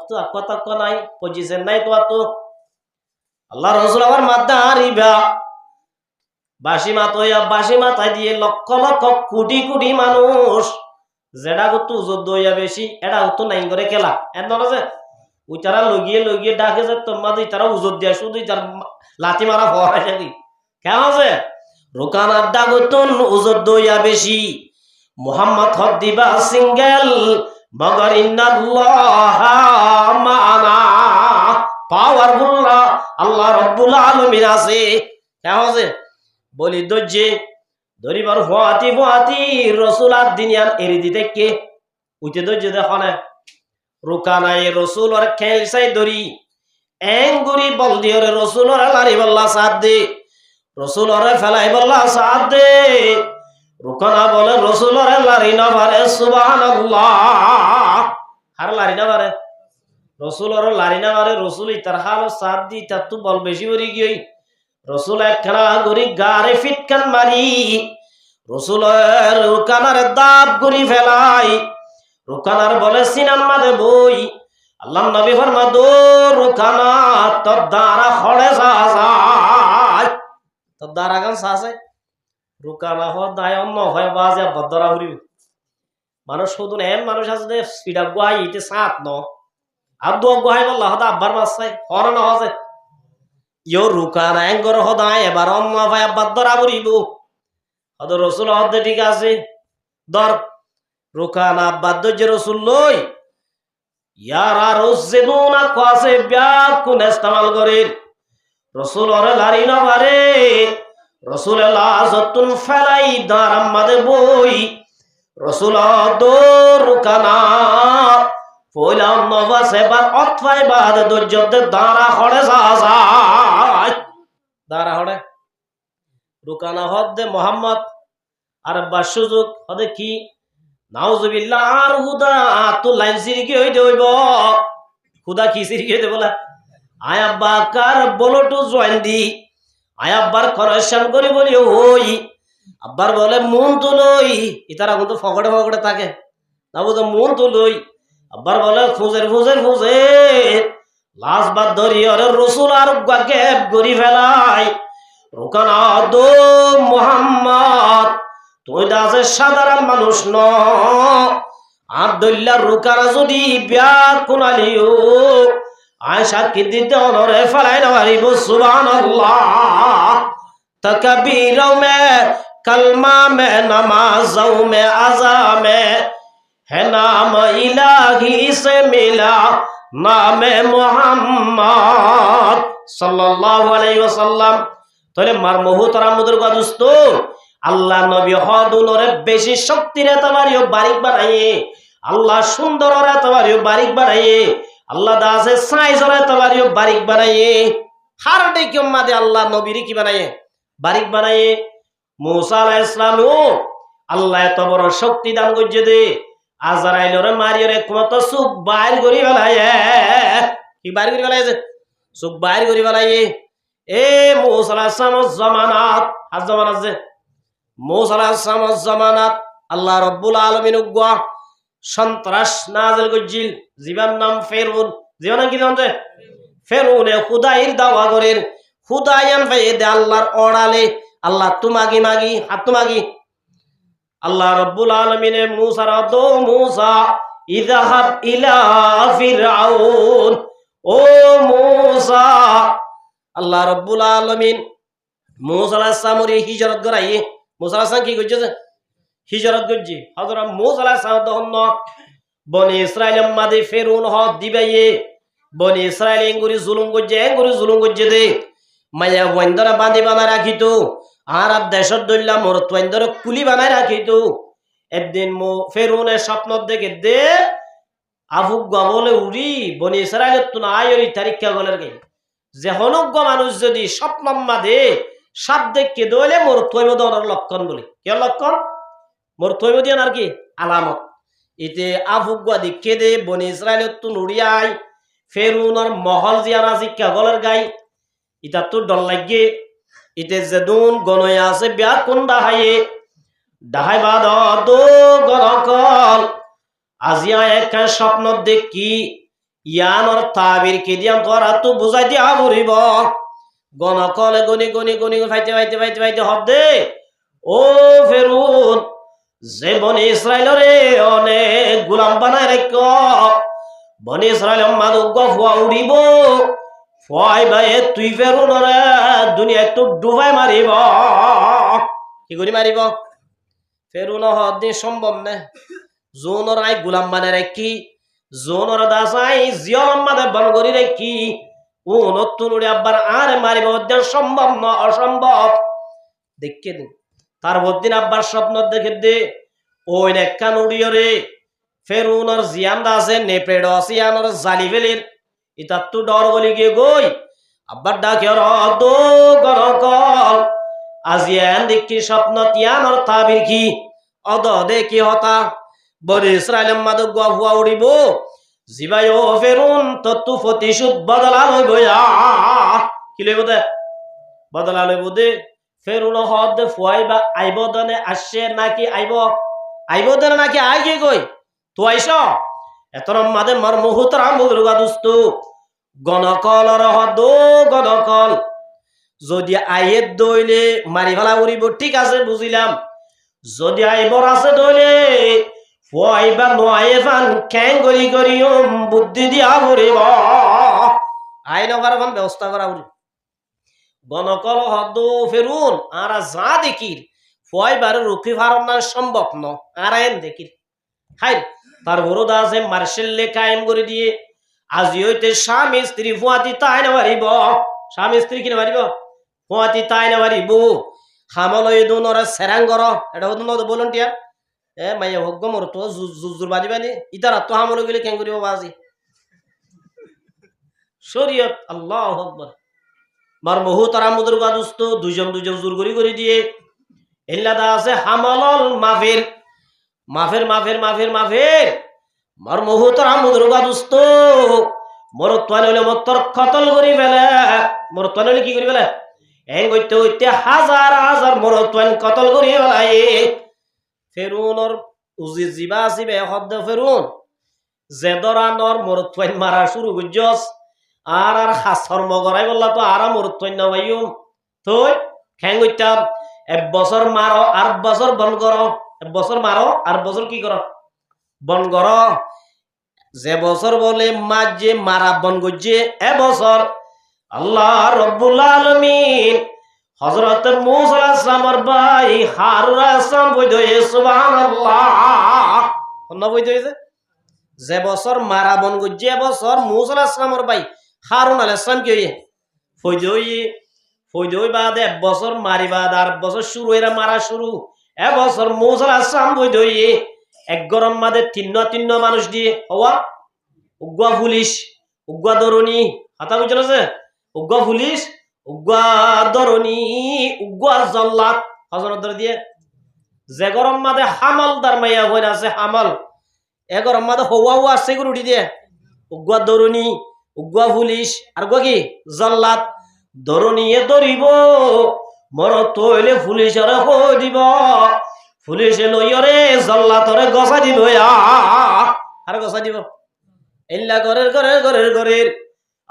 তো কথা কো নাই পজিশন নাই তো আল্লাহ রাসূল আবার মাদ্দা আরিবা বাসি মাথায় দিয়ে লক্ষ লক্ষ কোটি কোটি মানুষ যেটা কত যুদ্ধ হইয়া বেশি এটা তো নাই করে খেলা এর যে ওই তারা লগিয়ে ডাকে যে তোমার তারা উজর দিয়া শুধু তার লাঠি মারা হওয়া যাবি কেমন আছে রোকানার ডাকতন উজর দইয়া বেশি মোহাম্মদ হদ দিবা সিঙ্গেল মগর ইন্নাল্লাহ মা'ানা পাওয়ারফুল আল্লাহ রাব্বুল আলামিন আছে কেমন আছে বলি দজ্জে ধরিবার ফুয়াতি রাসূল আর দিনিয়ান এরি দিতে কে উইতে দজ্জে দেখো না রুকানায় রসুল আর খেল সাই দরি এঙ্গুরি বল দিয়ে রসুল আর লারি বল্লা সাথ দে রসুল আর ফেলাই বল্লা সাথ দে রুকানা বলে রসুল আর লারি না পারে সুবহানাল্লাহ আর লারি না পারে রসুল আর লারি না পারে রসুল তার হাল সাথ দি তার তো বল বেশি হয়ে গিয়ে রসুল একখানা গরি গারে ফিটকান মারি রসুল রুকানার দাব গরি ফেলাই রুকানার বলে সিনান মাদে বই আল্লাহ নবী ফরমা দো রুকানা তোর দ্বারা হড়ে যায় তোর দ্বারা গান সাসে রুকানা হ দায় অন্য হয় বাজে বদরা হরি মানুষ শুধু এন মানুষ আছে দে সিডা গুয়াই ইতে সাত ন আর দো গুয়াই বল্লাহ দা আব্বার মাসাই হর না হজে ইয়ো রুকানা এঙ্গর হদায় এবার অন্য ভাই বদরা হরিব হদ রাসূল হদ ঠিক আছে দর রুকানা বাদ্য রসুল লই ইয়ারা রসেদুনা কাছে ব্যাক কোন ইস্তেমাল করে রসুল ওরে লারি না পারে রসুল লাজতুন ফালাই দারাম মাদে বই রসুল দো রুকানা পয়লাম নবাসে বার অথবাই বাদ দজ্জতে দাঁড়া হড়ে যায় দাঁড়া হড়ে রুকানা হদ দে মোহাম্মদ আর বাসুজুক হদে কি নাউজুবিল্লাহ আর হুদা তো লাইন সিরিকি হইতে হইব হুদা কি সিরিকি হইতে বলা আয় আব্বা কার বলটু জয়েন দি আয় আব্বার করেকশন করি বলি হই আব্বার বলে মন তো লই ইতারা কিন্তু ফগড়ে থাকে না বুঝো মন তো লই আব্বার বলে ফুজের লাস্ট বার ধরি আরে রসুল আর গ্যাপ গরি ফেলাই রুকানা দো মুহাম্মদ তুই দাসে সাধারণ মানুষ ন আর দল্লা রুকানা যদি ব্যাক কোনালিও আয়সা কি দিতে অনরে ফেলাই না পারিব সুবহানাল্লাহ তকবীরও মে कलमा में नमाजों में अज़ा में है नाम इलाही से मिला नाम मोहम्मद সাল্লাল্লাহু আলাইহি ওয়াসাল্লাম। তাহলে মার মুহতারামদের দোস্ত আল্লাহ নবী হদুনরে বেশি শক্তির এতবারিও বারিক বানাইয়ে, আল্লাহ সুন্দর এতবারিও বারিক বানাইয়ে, আল্লাহ দাসে সাইজর এতবারিও বারিক বানাইয়ে, হার ডেকে মাদে আল্লাহ নবীর কি বানাইয়ে বারিক বানাইয়ে। মুসা আলাইহিস সালামও আল্লাহ এত বড় শক্তি দান করছে দে আজরাইলরে মারিয়ে একমত সুখ বাইর করি ফেলাইয়ে, কি বাইর করি ফেলাইছে সুখ বাইর করি ফেলাইয়ে। এ মুসা আলাইহিস সালামের জামানাত আজ জামানাত যে মুসা আলাইহিস সালামের জামানাত আল্লাহ রাব্বুল আলামিন উগ্র সন্ত্রাস নাযিল করছিল, জীবন নাম ফেরউন, জীবন কি জানতে ফেরউনে খুদাইর দাওয়া করেন, খুদায়ান ভাই দে আল্লাহর অড়ালে আল্লাহ তুমাগি মাগি হাত তুমাগি আল্লাহ রাব্বুল আলামিনে মুসা রাদো মুসা ইযহাব ইলা ফিরআউন, ও মুসা আল্লাহ রাব্বুল আলামিন মুসা আলাইহিস সালামের হিজরত করাইয়ে, মুসা আলাইহিস সালাম কি করছে হিজরত করছে। হযরত মুসা আলাইহিস সালাম তখন বনি ইসরাইলের মাঝে ফেরউন হদ দিবাইয়ে, বনি ইসরাইল এঙ্গুরি জুলুম করছে দে মায়া ওয়াইন্দরা বাঁধি বানায় রাখিত, আর দেশত দইলা মোর তোয়াইন্দরা কুলি বানায় রাখিত। একদিন ফেরউনের স্বপ্ন দেখে দে আফুক গবলে উড়ি বনি ইসরাইলের তুন আয়রি তারিখা গলের গে যে হনুজ্ঞ মানুষ যদি স্বপ্ন মাদে সাপ দেখকে দইলে মোর তৈব দেওয়ার লক্ষণ বলে, কে লক্ষণ মোর তৈব দিয়ান আর কি আলামত। এতে আফুক দিকে দে বনি ইসরাইলের তুন উড়িয়ায় ফেরউনের মহল জিয়ানা শিক্ষা গলের গাই ইটা তো ডর লাগে। ইতে যেদুন গনয়া আছে বিয়া কোন ডাহাই বাদ দো গনকল আজিয়া এক স্বপ্ন দেখি ইয়ানর তাবির কে দিয়াম তোরা তো বুঝাই দিয়া ভরিব। গনকলে গনি গনি গনি ফাইতে ফাইতে ফাইতে ফাইতে হদে ও ফেরউন যে বনি ইসরাইলরে অনেক গোলাম বানায় রেখ, বনি ইসরাইল মাদু গফুয়া উড়িব ফয় ভাই তুই ফেরউনরে দুনিয়া একটু ডুবাই মারিব, কি করি মারিব ফেরউন হদিন সম্ভব না। জোনর আই গোলাম বানায় রেখি জোনর দাসাই জিয়ন মাদে বন করি রেখি ও নতুন উড়ে আব্বার আর মারিব সম্ভব না, অসম্ভব। দেখে দিন তার দিন আব্বার স্বপ্ন দেখে দে ওই নেকান উড়িয়ে রে ফেরউনর জিয়ান আছে নেপেড় আসিয়ানর জালি ফেলির ইতার তো ডর গলি গিয়ে গই আব্বার ডাকে দো গনকল আজিয়ান দেখি স্বপ্ন তিয়ানর তাবির কি অদ দেখি হতা বনি ইসরাইলের মাদে গুয়া উড়িব জিবাই ও ফেরুন তত্তু প্রতিশোধ বদলা লইব, কি লইব দে বদলা লইব দে। ফেরুন হদ ফুয়াইবা আইব দনে আসছে নাকি আইব দনে নাকি আই গিয়ে গই তো আইস এতর মাদে মার মুহূর্তরা মুদরগা দুস্ত গণকলর হদ গণকল যদি আইয়ের দইলে মারি ফেলা উড়িব ঠিক আছে বুঝিলাম, যদি আইবর আছে দইলে ফুয়াইবা নোয়াইয়ে ফান খ্যাং গরি গরি বুদ্ধি দিয়া উড়িব, আইন ফান ব্যবস্থা করা উড়িব। গণকল হদ ফেরুন আর যা দেখির ফুয়াইবার রুখি ফারণ সম্ভব ন আর আইন দেখির হাই তার বড়দা আছে মার্শাল্লে কায়েম করে দিয়ে আজি হইতে স্বামী স্ত্রী ফুয়াতি তাই না পারিব, স্বামী স্ত্রী কিনে পারিব ফুয়াতি তাই না পারিব। হামল দুনরে সেরাং কর এটা বলুন টিয়া এ মাইয়া হোক মোর তো জুজুর বাড়ি বানি ইতারা তো হামল গেলে কেন করিব বাজি শরীয়ত আল্লাহু আকবার। মার বহু তারা মুদুর গাদুস্ত দুজন জোর করে দিয়ে এল্লাদা আছে হামলল মাফের মাফের মাফের মাফের মাফের মার মুহূর্তর আমুদরগা দুস্ত মোর তোয়ালে মোর তোর কতল করি ফেলে, মোর তোয়ালে কি করি ফেলে এং হইতে হইতে হাজার হাজার মোর তোয়ান কতল করি ফেলাই। ফেরুনর উজি জিবা আসিবে শব্দ ফেরুন যে দরানর মোর তোয়ান মারা শুরু করছস আর হাসর মগরাই বললা তো আর মোর তোয়ান না ভাইম তুই খ্যাং হইতাম এক বছর মারো আর বছর বন করো, এক বছর মারো আর বছর কি করো বন কর। যে বছর বলে মাঝ যে মারা বন করছে এবছর আল্লাহ রব্বুল আলামিন হযরত মূসা আলাইহিস সালামের ভাই হারুন আলাইহিস সালাম বই দয়ে সুবহানাল্লাহ কোন বই দয়েছে যে বছর মারা বন করছে এবছর মূসা আলাইহিস সালামের ভাই হারুন আলাইহিস সালাম কি হইয়ে ফৈদই বাদে 1 বছর মারি বাদ আর বছর শুরু এরা মারা শুরু এবছর মৌসা আসলাম ফৈদই এক গরম মাদে তিন্ন মানুষ দিয়ে হওয়া উগ্গা পুলিশ উগ্গা দরনি হাতা বুঝল আছে উগ্গা পুলিশ উগ্গা দরনি উগ্গা জল্লাদ হজরত দিয়ে যে গরম মাদে হামালদার মাইয়া হইন আছে হামাল এ গরম মাদে হওয়াও আছে গুলো উঠি দিয়ে উগ্গা দরনি উগ্গা পুলিশ আর গো কি জল্লাদ দরনিয়ে দরিব মর তৈলে পুলিশরে হই দিব পুলিশে লইরে জল্লাদরে গছা দিব আর গছা দিব ইল্লা ঘরের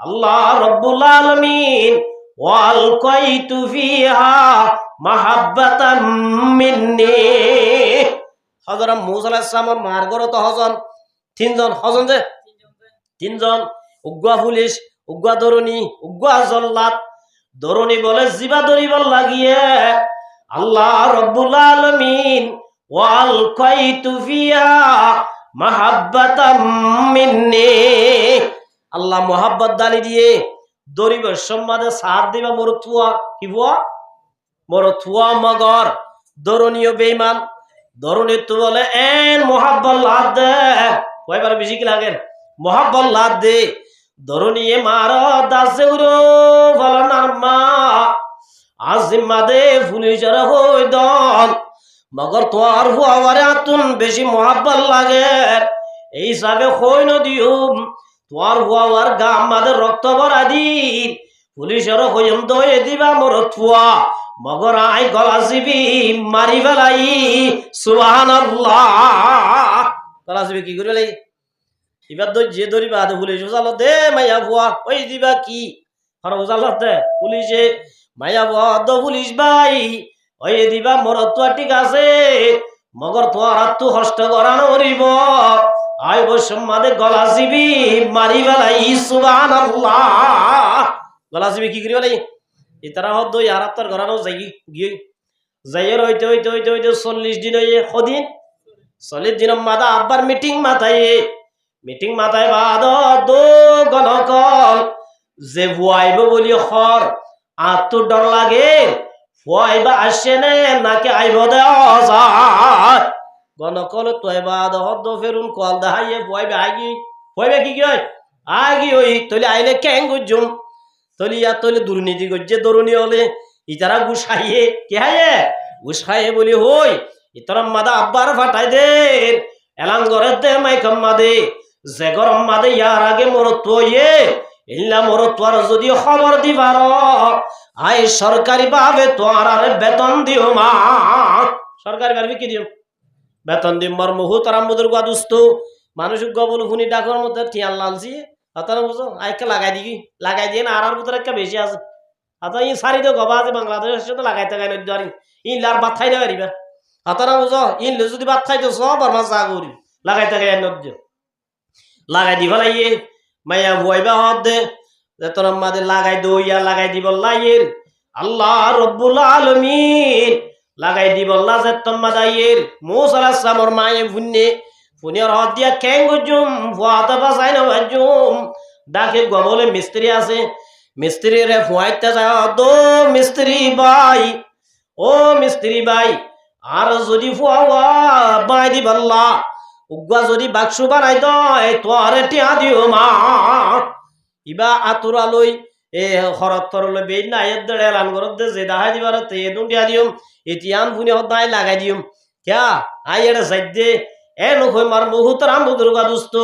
আল্লাহ রব্বুল আলামিন ওয়াল কাইতু ফিহা মাহাব্বাতাম মিন্নি হযরত মূসা আলাইহিস সালামের মার ঘরে তো হজন তিনজন উগ্গা পুলিশ উগ্গা দরনি উগ্গা জল্লাদ দরনি বলে জিবা দরিবার লাগিয়ে আল্লাহ রব্বুল আলামিন ওয়াল কাইতু ফিহা মাহাব্বাতাম মিন্নি আল্লাহ মোহাব্বত দালি দিয়ে দরিবের সম্মানে সাথ দিবা মরথুয়া কি বুয়া মরথুয়া মগর দরনীয় বেঈমান দরনি তো বলে এন মোহাব্বত লাদ দে কয়বার বেশি কি লাগে মোহাব্বত লাদ দে দরনিয়ে মার দাসে উরো ফলনার মা আজিমা দে পুলিশের হই দন মগর তোর হুয়ারে আতুন বেশি মোহাব্বত লাগে এই হিসাবে হই নদিউম তোর হুয়ার গাম মাদের রক্ত ভরা দি পুলিশের হইম দয়ে দিবা মোর থুয়া মগর আই গলা জিবি মারি ফেলাই সুবহানাল্লাহ গলা জিবি কি করে লাই এবার যে ধরিবা পুলিশ উজালো দে মাইয়া ভুয়া ওই দিবা কি আর উজালো দে পুলিশে মাইয়া ভুয়া দ পুলিশ ভাই ওই দিবা মোর তো ঠিক আছে মগর তোর হাত হস্ত করানো হরিব আই বসম্মাদে গলা জিবি মারি ফেলাই সুবহানাল্লাহ গলা জিবি কি করি বলে ইতারা হদ দই আর তার ঘরানো যাই গিয়ে যাইয়ের হইতে 40 দিন হইয়ে কদিন 40 দিন মাদা আব্বার মিটিং মাথায় বাদ দো গণকল যে ভুয়াইব বলি খর আত্ম ডর লাগে ভুয়াইবা আসে নে নাকি আইব দেওয়া যায় গণকল তয়বাদ হদ ফেরুন কল দেখাইয়ে ভুয়াইবে আগি ভুয়াইবে কি হয় আগি ওই তলে আইলে ক্যাং গুজুম তলি ইয়া তলে দুর্নীতি গজ্জে দরুনি হলে ইতারা গুসাইয়ে কে হাইয়ে গুসাইয়ে বলি হই ইতারা মাদা আব্বার ফাটাই দে এলাং ঘরে দে মাইকম মাদে যে গরম মাদে ইয়ার আগে মরত ইয়ে ইল্লা মরত আর যদি খবর দিবার আই সরকারি ভাবে তোর আর বেতন দিও মা সরকারি ভাবে কি দিও বেতন দিম মর মুহুতারাম মুদুর গাদুস্ত মানুষ গবল হুনি ডাকর মধ্যে টিয়াল লালছি হাতার বুঝো আইকে লাগাই দিয়ে না আর ভিতরে একটা বেশি আছে হাতা ই সারি তো গবা আছে বাংলাদেশের সাথে লাগাইতে গাই নদী ইন লার বাদ খাই দেবে রিবা হাতারা বুঝো ইন যদি বাদ খাইতো সব আর মাছ করি লাগাইতে গাই নদী লাগাই দিব লাইয়ে মাইয়া বইবা হদ দে যে তোর মাদের লাগাই দইয়া লাগাই দিব লাইয়ের আল্লাহ রব্বুল আলামিন লাগাই দিব আল্লাহ যে তোর মাদাইয়ের মূসা আলাইহিস সালামের মায়ে ফুনিয়ার হদ দিয়া কেং গুজুম ফুয়াতা বাসাই না বাজুম ডাকে গবলে মিস্ত্রি আছে মিস্ত্রি রে ফুয়াইতে যায় দো মিস্ত্রি ভাই আর যদি ফুয়া বাই দিব আল্লাহ উগ্গা যদি বাক্সু বানাই দয় তোরে টিয়া দিও মা ইবা আতুরা লই এ হরত তরলে বেই না এর দড়ে এলান করত দে যে দাহাই দিবার তে দুটিয়া দিম ইতিয়ান ফুনি হদাই লাগাই দিম ক্যা আই এর সাইদে এ নখই মার মুহুতরাম বুদুর্গা দুস্ত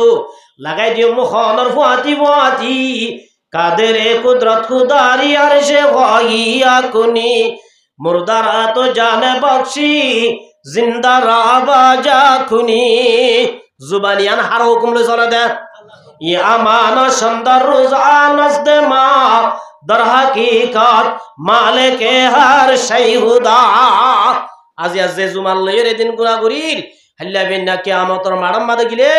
লাগাই দিও মুখনর ফুয়াতি কাদের কুদরত খুদারি আর সে গাইয়া কুনি মুর্দারা তো জানে বখশি জিন্দা রাবাজা খুনি জুবানিয়ান হার হুকুম লে চলে দে ই আমান সুন্দর রোজানস দে মা দর হাকিকত মালিকে হর শাই হুদা আজি যে জুমাল লয়ের দিন গুনা করির হাল্লা বিনা কিয়ামতর মাড়ম মাদে গিলে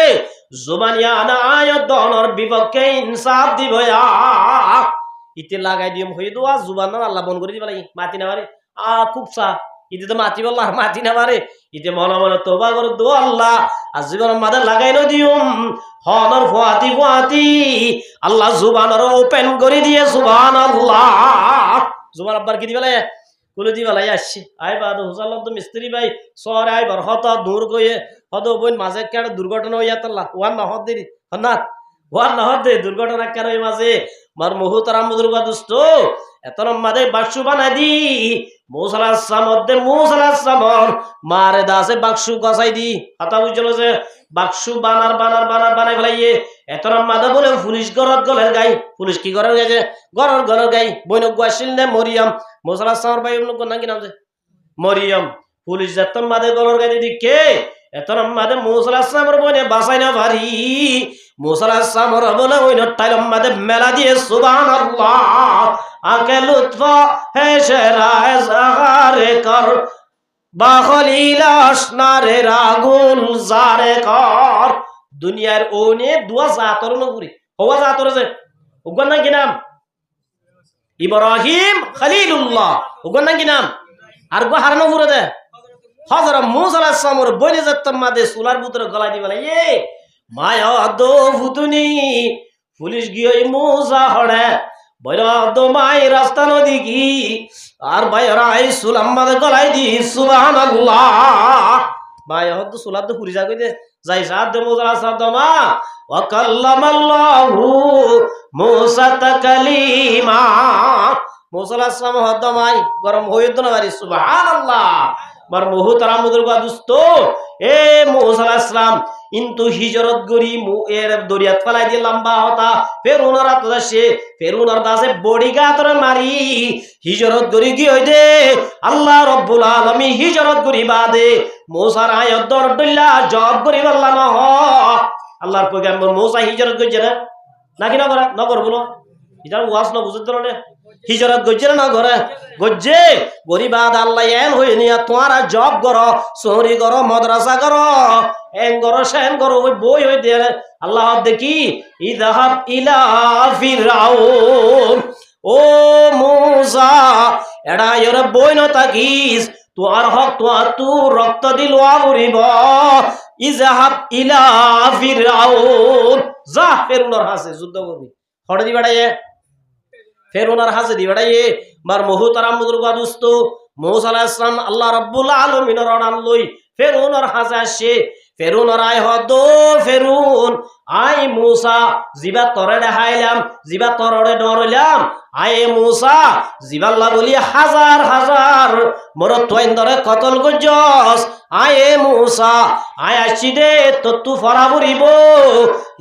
জুবানিয়ান আয়াত দনর বিপক্ষে ইনসাফ দিবয়া ইতে লাগাই দিম হই দোয়া জুবানর আল্লাহ বন করে দিবা লাগি মাতি না পারে খুব সা ইতে তো মাতি বললা মাতি না পারে ইতে মনে মনে তোবা করে দো আল্লাহ আর জীবনের মাঝে লাগাই দিউম হনর ফুয়াতি ফুয়াতি আল্লাহ জুবানর ওপেন করে দিয়ে সুবহানাল্লাহ জুবান আব্বার কি দিবেলে কুলে দিবেলাই আসছি আইবার হুজাল্লাহ তো মিস্ত্রি ভাই সরে আইবার হত দূর গয়ে হদ বইন মাঝে কেন দুর্ঘটনা হইয়া তাল্লাহ ওয়ান না হদ দেরি হন্না ওয়ান না হদ দে দুর্ঘটনা কেন ওই মাঝে মার মুহুতারাম বুজুর্গ দুষ্ট এতর মাঝে বাক্সু বানাই দি মুসালাসামর মারে দাসে বাক্সু গসাই দি কথা বুঝলো যে বাক্সু বানার বানাই ফেলাইয়ে এতর মাঝে বলে পুলিশ গরর গলের গাই পুলিশ কি গরর গেছে গরর গাই বইন গুয়াশিল নে মরিয়াম মুসালাসামর ভাই নাকি নাম যে মরিয়াম পুলিশ এতর মাঝে গরর গাই দিকে এতর মাঝে মুসালাসামর বইনে বাসাই না ভারী মুসালাসামর বলে ওই টাইলম মাঝে মেলা দিয়ে সুবহানাল্লাহ আকে লুৎফ হে শেরায় জাহারে কর বাখলিলাস নারে রাগুল জারে কর দুনিয়ার ওনে দুয়া জাতর নপুরি হওয়া জাতর যে ওগন নাকি নাম ইব্রাহিম খলিলুল্লাহ ওগন নাকি নাম আর গো হারানো পুরো দে হযরত মুসা আলাইহিস সালামের বইনে যেতম মাদে সুলার ভিতরে গলা দি বলে এ মায়া দো ফুতুনি পুলিশ গিয়ে মুসা হড়ে বৈরা দমাই রাস্তা নদী কি আর বাইরা এই সুলাম মাদে গলাই দি সুবহানাল্লাহ ভাই হদ সুলাদ পুরি যা কই দে যাই সাদ দে মুসা সাদমা ওয়া কাল্লামাল্লাহু মুসা তাকলিমা মুসা আলাইহিস সালাম হদমাই গরম হইতো না বাড়ি সুবহানাল্লাহ বার মুহুতারাম বুজুর্গ দোস্ত এ মুসা আলাইহিস সালাম কিন্তু হিজরত গরি এর দরিয়াত ফেলাই দিয়ে লম্বা হতা ফেরুনার আতদাসে ফেরুনার দাসে বডিগাতর মারি হিজরত গরি কি হই দে আল্লাহ রাব্বুল আলামিন হিজরত গরি বাদে মুসার আয়াত দরদুল্লাহ জব গরি আল্লাহ না হ আল্লাহর পয়গম্বর মুসা হিজরত গইছে না নাকি না করে নগর বলো ইদার ওয়াজ না বুঝতে না হিজরত গইছে না ঘরে গজ্জে গরিবাদ আল্লাহ এন হই নিয়া তোমারা জব করো সহরি করো মাদ্রাসা করো এন করো সেন করো ওই বই হই দে আল্লাহ দেখি ইযহাব ইলা ফিরাউন ও মুসা এডা এর বই ন তাকিস তোর হক তু রক্ত দিল আবরিব ইযহাব ইলা ফিরাউন যা ফেরুনার হাসে যুদ্ধ করবি হড় দি বাড়াইয়ে ফেরুনার হাসে দি বাড়াইয়ে মার মুহুতারাম বুজুর্গ দোস্ত মুসা আলাইহিস সালাম আল্লাহ রাব্বুল আলামিনের অর্ডার লই ফেরুনার হাসে আসে ফেরুনার আয় হদ ফেরুন আই মুসা জিবা তরে দেখাইলাম জিবা তররে ডরলাম আয় মুসা জিবাল্লাহ বলি হাজার হাজার মোর তোইন ধরে কতল গজস আয় মুসা আয় আসি দে তত্তু ফরা বরিব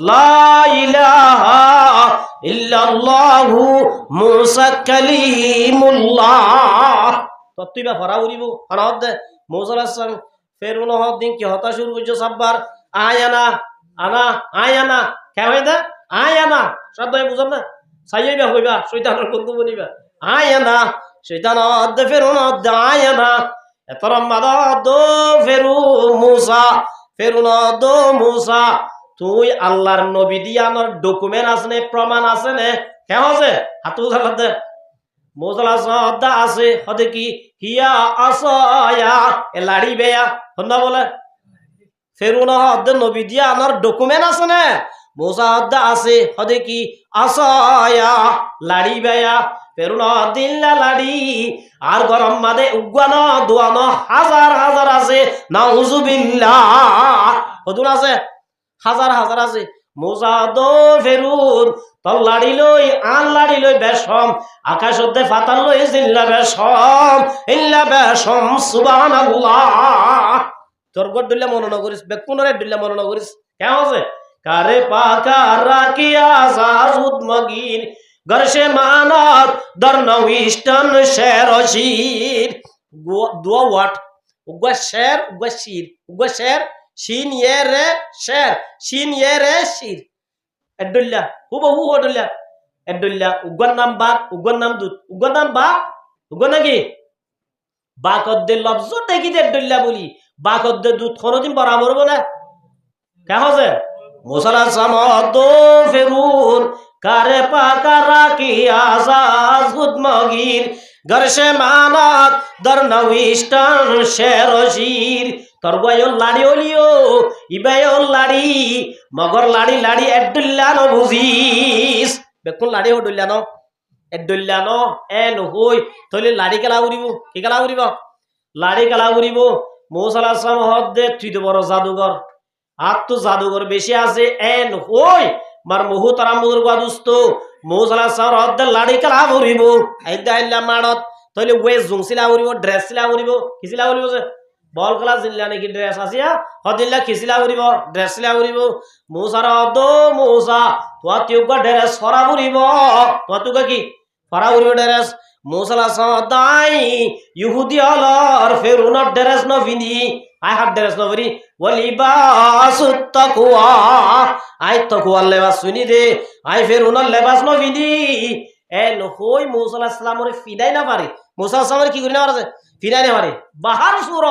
লা ইলাহা ইল্লাল্লাহু মুসা কালিমুল্লাহ তত্তুই বা ফরা বরিব হনদ দে মুসা আলাইহিস সালাম ফেরুন হদ দিন কি হতা শুরু করছো সাব্বার আয়ানা আনা আয়ানা কে হই দে আয়ানা শব্দ বুঝাম না সাইয়েবা হইবা শয়তানের বন্ধু বনিবা আয়ানা শয়তান অদ ফেরুন অদ আয়ানা এতরম মাদা দো ফেরু মুসা ফেরুন অদ মুসা তুই আল্লাহর নবী দিয়ানোর ডকুমেন্ট আছে নে প্রমাণ আছে নে কে আছে হাতু জালাত দে মুসলা সদা আছে হদে কি হিয়া আসয়া এ লাড়ি বেয়া হন্না বলে ফেরুন হদ নবী দিয়া আমার ডকুমেন্ট আছে না মুসা হদ আছে হদে কি আসয়া লাড়ি বেয়া ফেরুন দিল্লা লাড়ি আর গরম মাদে উগানো দুয়ানো হাজার হাজার আছে নাউজুবিল্লাহ হদুন আছে হাজার হাজার আছে মুসা দো ফেরুন তল লাড়ি লই আন লাড়ি লই বেশম আকাশ হতে ফাতাল লই জিল্লা বেশম ইল্লা বেশম সুবহানাল্লাহ তোর গড দিল্লা মনে না করিস বেকুনরে দিল্লা মনে না করিস কেমন আছে কারে পাকা রাকিয়া জাজুদ মগির গরশে মানাত দরনউইস্টন শেরশির দুয়া ওয়াট উগা শের উগা শির উগা শের শিন ইয়েরে শের শিন ইয়েরে শির এডুল্লা হুব হু হডুল্লা এডুল্লা উগন নাম বা উগন নাম দুত উগন নাম বা উগন নাকি বা কদ্দে লফজ দেখি দে এডুল্লা বলি বা কদ্দে দুত কোনদিন বরাবর বলে কে হচ্ছে মুসালা সামদ ফেরুন কারে পাকা রাকি আজাজ গুদমগির গরশে মানাত দরনউইস্টন শেরশির তোর বয়ল লাড়ি হলিও ইবায়ল লাড়ি মগর লাড়ি লাড়ি এডুল্লা ন বুঝিস বেকুন লাড়ি হডুল্লা ন এডুল্লা ন এন হই তইলে লাড়ি খেলা উড়িব কি খেলা উড়িব লাড়ি খেলা উড়িব মৌসা আলাইহিস সালাম হদ্দে তুই তো বড় জাদুঘর আর তো জাদুঘর বেশি আছে এন হই মার মুহু তারা মুদুর গাদুস্ত মৌসা আলাইহিস সালাম হদ্দে লাড়ি খেলা উড়িব আইদা আইলা মানত তইলে ওয়ে জুংসিলা উড়িব ড্রেস সিলা উড়িব কিছিলা উড়িব যে বল খেলা জিল্লা নাকি ড্রেস আসিয়া হদিল্লা খিছিলা উড়িব ড্রেস সিলা উড়িব মৌসার হদ মৌসা তোয়া তিউকা ড্রেস ফরা উড়িব তোয়া তুকা কি ফরা উড়িব ড্রেস মৌসা আলাইহিস সালাম দাই ইহুদি হলর ফেরুনর ড্রেস ন ভিনি আই হাত ড্রেস ন ভরি ওয়ালিবাসুত তাকওয়া আই তাকওয়া লেবাস শুনি দে আই ফেরুনর লেবাস ন ভিনি এন হই মৌসা আলাইহিস সালামরে ফিদাই না পারে মৌসা আলাইহিস সালামরে কি করি না পারে ফিরাই না পারে বাহার সুর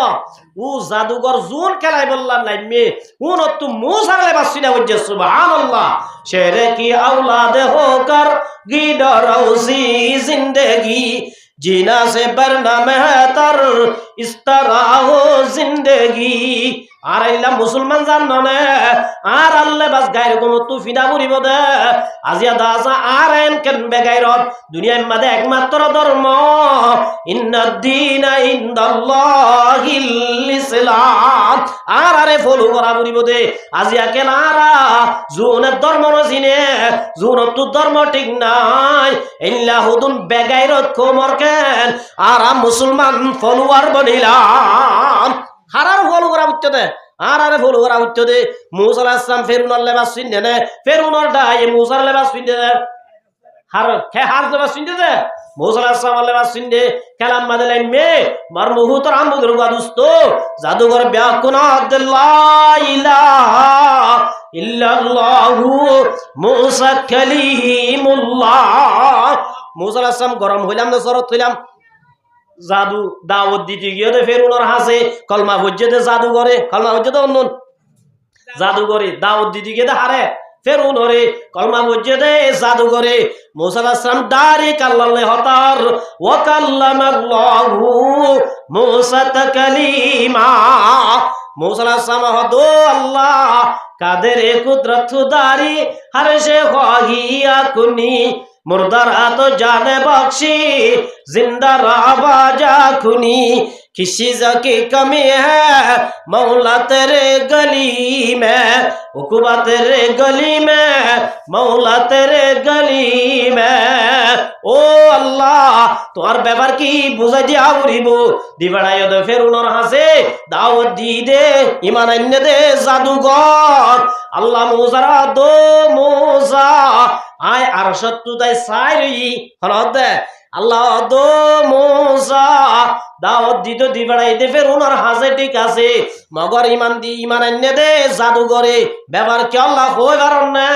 ও জাদুঘর জুন খেলাই বললাম নাই মে উন তো মৌসার লেবাস শুনে বুঝছে সুবহানাল্লাহ শেরে কি औलाद होकर गीडर उसी जिंदगी जीना से बरना मेहतर इस तरह हो जिंदगी আর আইলা মুসলমান জানো না আর আল্লাহ বাস গায়র কোন তু ফিদা করিব দে আজিয়া দাসা আর এন কেন বেগাইরত দুনিয়ার মধ্যে একমাত্র ধর্ম ইন্নাদ-দীনা ইনদাল্লাহিল ইসলাম আর আরে ফলো করা করিব দে আজিয়া কেন আরা জুনের ধর্ম নজিনে জুনত তু ধর্ম ঠিক নাই ইল্লা হুদুন বেগাইরত কোমর কেন আর মুসলমান ফলোয়ার বনিলাম হারার ফলো করা উচ্চতে আর আরে ফলো করা উচ্চতে মূসা আলাইহিস সালাম ফেরুনের লেবাস পিনতে নে ফেরুনের ডাই মূসার লেবাস পিনতে দে হার খে হার লেবাস পিনতে দে মূসা আলাইহিস সালাম লেবাস পিনতে কালাম মাদলাই মে মার মুহুতর আমদুর গাদুস্ত জাদুঘর ব্যাকুনা আল্লাহ ইলাহা ইল্লাল্লাহু মূসা কালিমুল্লাহ মূসা আলাইহিস সালাম গরম হইলাম না শরত হইলাম জাদু দাওয়াত দিতে গিয়ে ফেরুনের হাসে কলমা হজ্জেতে জাদু করে কলমা হজ্জেতে অন্য জাদু করে দাওয়াত দিতে গিয়ে হারে ফেরুনরে কলমা হজ্জেতে জাদু করে মূসা আলাইহিস সালাম ডাইরেক্ট আল্লাহর হতার ওয়া কাল্লামাল্লাহু মূসা তাকলিমা মূসা আলাইহিস সালাম হদো আল্লাহ কাদের কুদরত দারি হর সে খাহিয়া কুনি मुर्दारा तो जाने बख्शी जिंदा राबाजा खुनी किसी की कमी है मौला तेरे गली में उकुबा तेरे गली में मौला तेरे गली में ओ अल्लाह তোমার ব্যাপার কি বুঝাই দিয়া উড়িব দিবাড়াইও দে ফেরুনর হাসে দাওয়াত দি দে ঈমান আইনে দে জাদুঘর আল্লাহ মুসারা দো মুসা আয় আরশত তুদাই সাইরি হলদ আল্লাহ দো মুসা দাওয়াত দিত দিবাড়াই দে ফেরুনর হাসে ঠিক আছে মগর ঈমান দি ঈমান আইনে দে জাদুঘরে ব্যাপার কি আল্লাহ কই কারণ না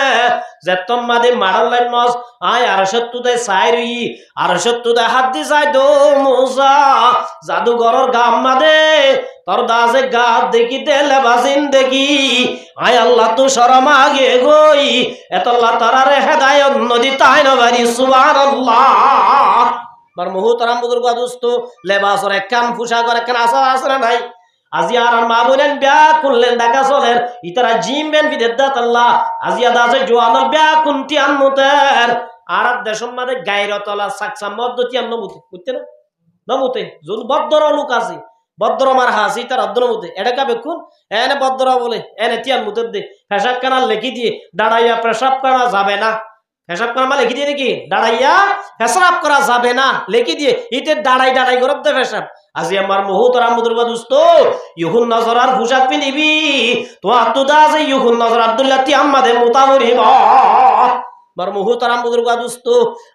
যেতম মাদে মারাল লাইনস আয় আরশত তুদাই সাইরি আরশত তুদাই হাত দি যাই দো মুসা জাদুঘরের গাম মাদে তোর দাসে গা দেখি দেলে বাজিন দেখি আয় আল্লাহ তু শরম আগে গই এত আল্লাহ তারারে হেদায়েত নদী তাই নবারি সুবহানাল্লাহ মার মুহতারাম বুজুর্গ দোস্ত লেবাসর একখান পোশাকর একখান আসা আসরা নাই আজি আর মা বোনেন বিয়া করলেন ঢাকা চলের ইতারা জিম বেন বিদেদাত আল্লাহ আজিয়া দাসে জোয়ানর বিয়া কুনতি আনমুতের আর দেশম মাদে গায়রতলা সাকসা মদ্দতি আনমুতে বুঝতে না নমুতে যুন বদ্দর লোক আছে বদ্র মার হাসি তার অদ্দনমুতে এটাকা বেকুন এনে বদ্র বলে এনে তিয়ান মুতের দে পেশাব কানা লিখি দিয়ে দাঁড়াইয়া পেশাব করা যাবে না পেশাব করা লিখি দিয়ে নাকি দাঁড়াইয়া পেশাব করা যাবে না লিখি দিয়ে ইতে দাঁড়াই দাঁড়াই করব দে পেশাব আজি আমার মুহতারাম মুদরবা দোস্ত ইহুন নজরার পোশাক পিনিবি তো আতুদা আছে ইহুন নজর আব্দুল্লাহ তি আমাদের মুতাবরিব মার মুহতারাম বুজুর্গ দোস্ত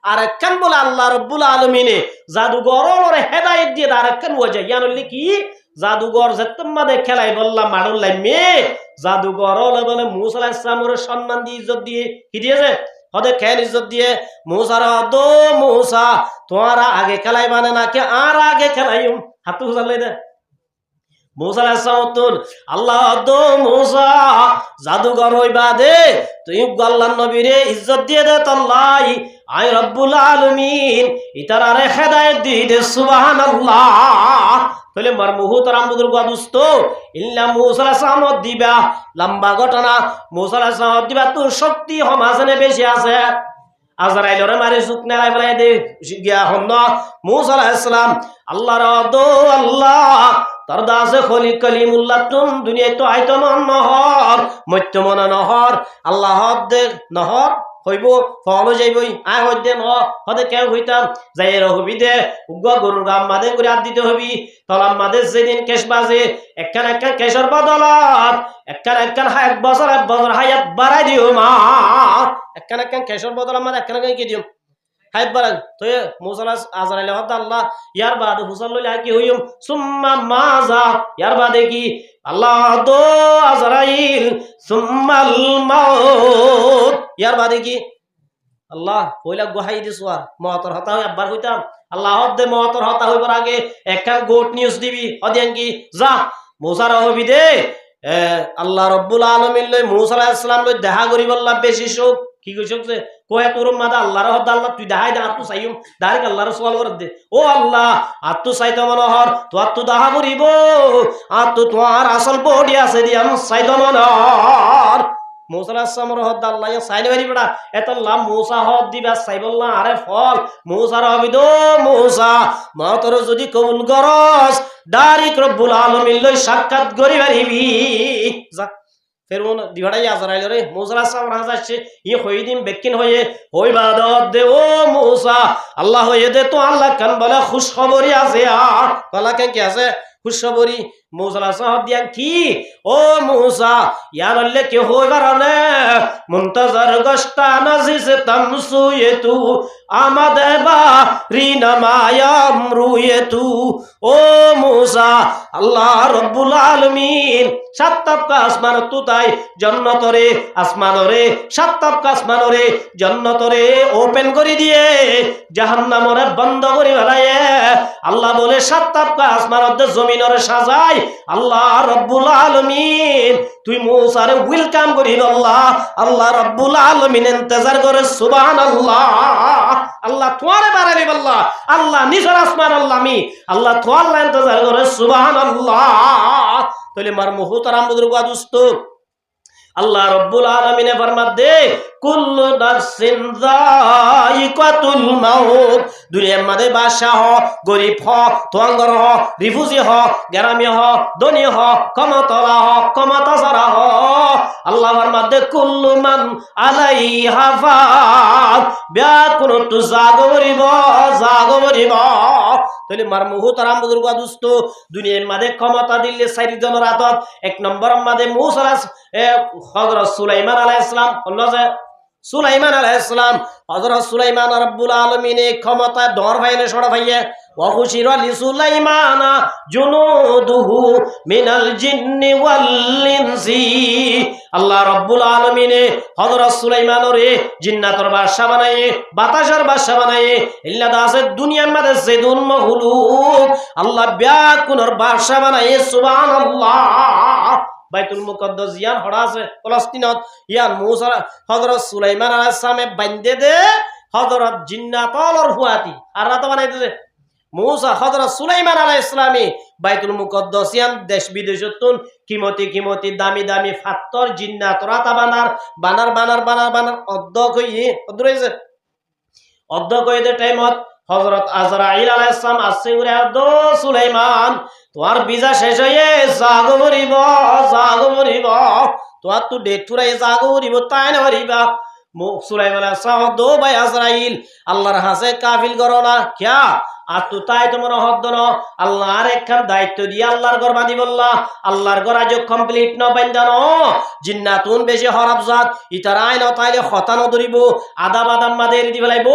আর একখান বলে আল্লাহ রাব্বুল আলামিনে জাদুঘরের হেদায়েত দিয়ে আর একখান ওয়াজা ইয়ানলি কি জাদুঘর যেতমাদে খেলাই বললাম মাডল লাইমে জাদুঘর বলে মূসা আলাইহিস সালামের সম্মান দিয়ে ইজ্জত দিয়ে কি দিয়েছে হদে খেল ইজ্জত দিয়ে মূসার দো মূসা তোরা আগে খেলাই মানে না কে আর আগে খেলাইম হাতু হুজালাই দে মূসা আলাইহিস সালাম আল্লাহ দো মূসা জাদুঘর হইবা দে তুই আল্লাহর নবীরে ইজ্জত দিয়ে দে তল্লাই আই রব্বুল আলামিন ইতারারে হেদায়েত দি দে সুবহানাল্লাহ তাহলে মার মুহতারাম বুজুর্গ দুস্ত ইল্লা মুসা আলাইহিস সালাম দিবা লম্বা ঘটনা মুসা আলাইহিস সালাম দিবা তোর শক্তি সমাজনে বেশি আছে আজরাইলরে মারি সুকনা ফেলাই দে গিয়া হন মুসা আলাইহিস সালাম আল্লাহর দো আল্লাহ তার দাসে খলিল কলিমুল্লাহ তুম দুনিয়ায় তো আইতো নহর মত্যমন নহর আল্লাহ দে নহর হইব ফলো যাইবই আয় হইতে ন হতে কেউ হইতাম যাই হবি দে উগ্র গরুর গাম মাদে করে হাত দিতে হবি তলাম মাদে যেদিন কেশ বাজে একখান একখান কেশর বদলত একখান এক বছর হায়াত বাড়াই দিও মা একখান একখান কেশর বদলাম মাদে একখান কি দিও হায়াত বাড়াই তো মুসালা আজরাইল হদ আল্লাহ ইয়ার বাদ হুসাল লইলে কি হইম সুম্মা মাজা ইয়ার বাদে কি আল্লাহ দো আজরাইল সুম্মাল মাউত ইয়ার বাদে কি আল্লাহ কইলা গোহাই দিছো আর মওতর হতা হই আব্বার কইতাম আল্লাহ দে মওতর হতা হইবার আগে একটা গোট নিউজ দিবি অদিয়ান কি যা মুসার হবি দে আল্লাহ রাব্বুল আলামিন লই মুসা আলাইহিস সালাম লই দেখা করি বললা বেশি শোক কি কইছক যে কয় তোর মাদা আল্লাহর হদ আল্লাহ তুই দেখাই দা আত্তু চাইম ডাইরেক্ট আল্লাহর সওয়াল করে দে ও আল্লাহ আত্তু চাইতো মনোহর তো আত্তু দেখা করিব আত্তু তোমার আসল বডি আছে দিয়াম চাইতো মনোহর মুসা আলাইহিস সালামের হদ আল্লাহ চাইলে বাড়ি বড়া এত লাম মুসা হদ দিবা চাইবল্লা আরে ফল মুসার হবিদ মুসা মা তোর যদি কবুল করস ডাইরেক্ট রব্বুল আলামিন লই সাক্ষাৎ করি পারিবি যা ফেরউন দিবাড়াই আজরাইল রে মুসা আলাইহিস সালাম রাজা আসছে ই হইদিন বেকিন হয়ে হই বাদত দে ও মুসা আল্লাহ হয়ে দে তো আল্লাহ কান বলে খুশখবরি আছে আর বলা কেন কি আছে খুশখবরি মুসা আলাইহিস সালাম দিয়া কি ও মুসা ইয়ার আল্লাহ কে হই বারানে মুনতাজার গস্তা নাজিস তামসুয়েতু আমাদে বা রিনামায়াম রুয়েতু ও মুসা আল্লাহ রাব্বুল আলামিন সাত তাবকা আসমান তুতাই জান্নাতরে আসমানরে সাত তাবকা আসমানরে জান্নাতরে ওপেন করে দিয়ে জাহান্নামরে বন্ধ করে ফেলায়ে আল্লাহ বলে সাত তাবকা আসমানতে জমিনরে সাজাই আল্লাহ রাব্বুল আলামিন তুই মুসারে ওয়েলকাম করি আল্লাহ আল্লাহ রাব্বুল আলামিন ইন্তজার করে সুবহানাল্লাহ আল্লাহ তোরে বাড়ালি আল্লাহ আল্লাহ নিজের আসমান আল্লাহ আমি আল্লাহ তোর ইন্তজার করে সুবহানাল্লাহ তাহলে মার মুহতারাম বুজুর্গ দুস্ত আল্লাহ রাব্বুল আলামিনে ফরমাত দে কুল্লু নাফসিন যায়িকাতুল মাউত দুনিয়ার মধ্যে বাদশা হ গরিব হ তোয়াঙ্গর হ রিফুজি হ গ্রামী হ ধনী হ কমতলা হ কমতাসারা হ আল্লাহ ফরমাত দে কুল্লু মান আলাইহা ফান বিয়াকুন তু জাগরিব তাহলে মার মুহতারাম বুজুর্গ দুস্ত দুনিয়ার মধ্যে ক্ষমতা দিলে চারিজনের হাতত এক নম্বর মধ্যে মুসা হযরত সুলাইমান আলাইহিস সালাম হলো যে সুলাইমান আলাইহিস সালাম হযরত সুলাইমান রব্বুল আলামিনে ক্ষমতা দর ভাইলে সড় ভাইয়ে ওয়া খুশিরা লি সুলাইমান জুনুদুহু মিনাল জিন্নি ওয়াল ইনসি আল্লাহ রব্বুল আলামিনে হযরত সুলাইমানরে জিন্নাতর বাদশা বানায়ে বাতাসের বাদশা বানায়ে ইল্লা দাসে দুনিয়ার মধ্যে জিদুন মখলুক আল্লাহ ব্যাকুনর বাদশা বানায়ে সুবহানাল্লাহ বাইতুল মুকদ্দাস ইয়ান হড়া আছে ফলস্তিনত ইয়ান মুসা হযরত সুলাইমান আলাইহিস সালামে বান্ধে দে হযরত জিন্নাতর হুয়াতি আর রাত বানাইতে দে মুসা হযরত সুলাইমান আলাইহিস সালামে বাইতুল মুকদ্দাস ইয়ান দেশ বিদেশতুন কিমতি দামি দামি ফাত্তর জিন্নাত রাতা বানার অর্ধক হইয়ে অদ্রইছে অর্ধক হইয়ে দে টাইমত হযরত আজরাইল আলাইহিস সালাম আসছে উরে দো সুলাইমান তোমার বিজা শেষ হয়ে জাগো মরিব তোমার তো ডেট ফুরাই জাগো মরিব তাই না মরিবা সুলাইমান আলাইহিস সালাম দো ভাই আজরাইল আল্লাহর হাসে কাফিল করো না কিয়া আর তো তাই তোমার হদ্দ ন আল্লাহর একখান দায়িত্ব দিয়ে আল্লাহর ঘর বাঁধি বললা আল্লাহর ঘর আজ কমপ্লিট ন বান্ধানো জিন্নাতুন বেশি হরাব জাত ইতার আইন তাইলে হতা ন ধরিব আদা বাদাম মাদে দি ফেলাইব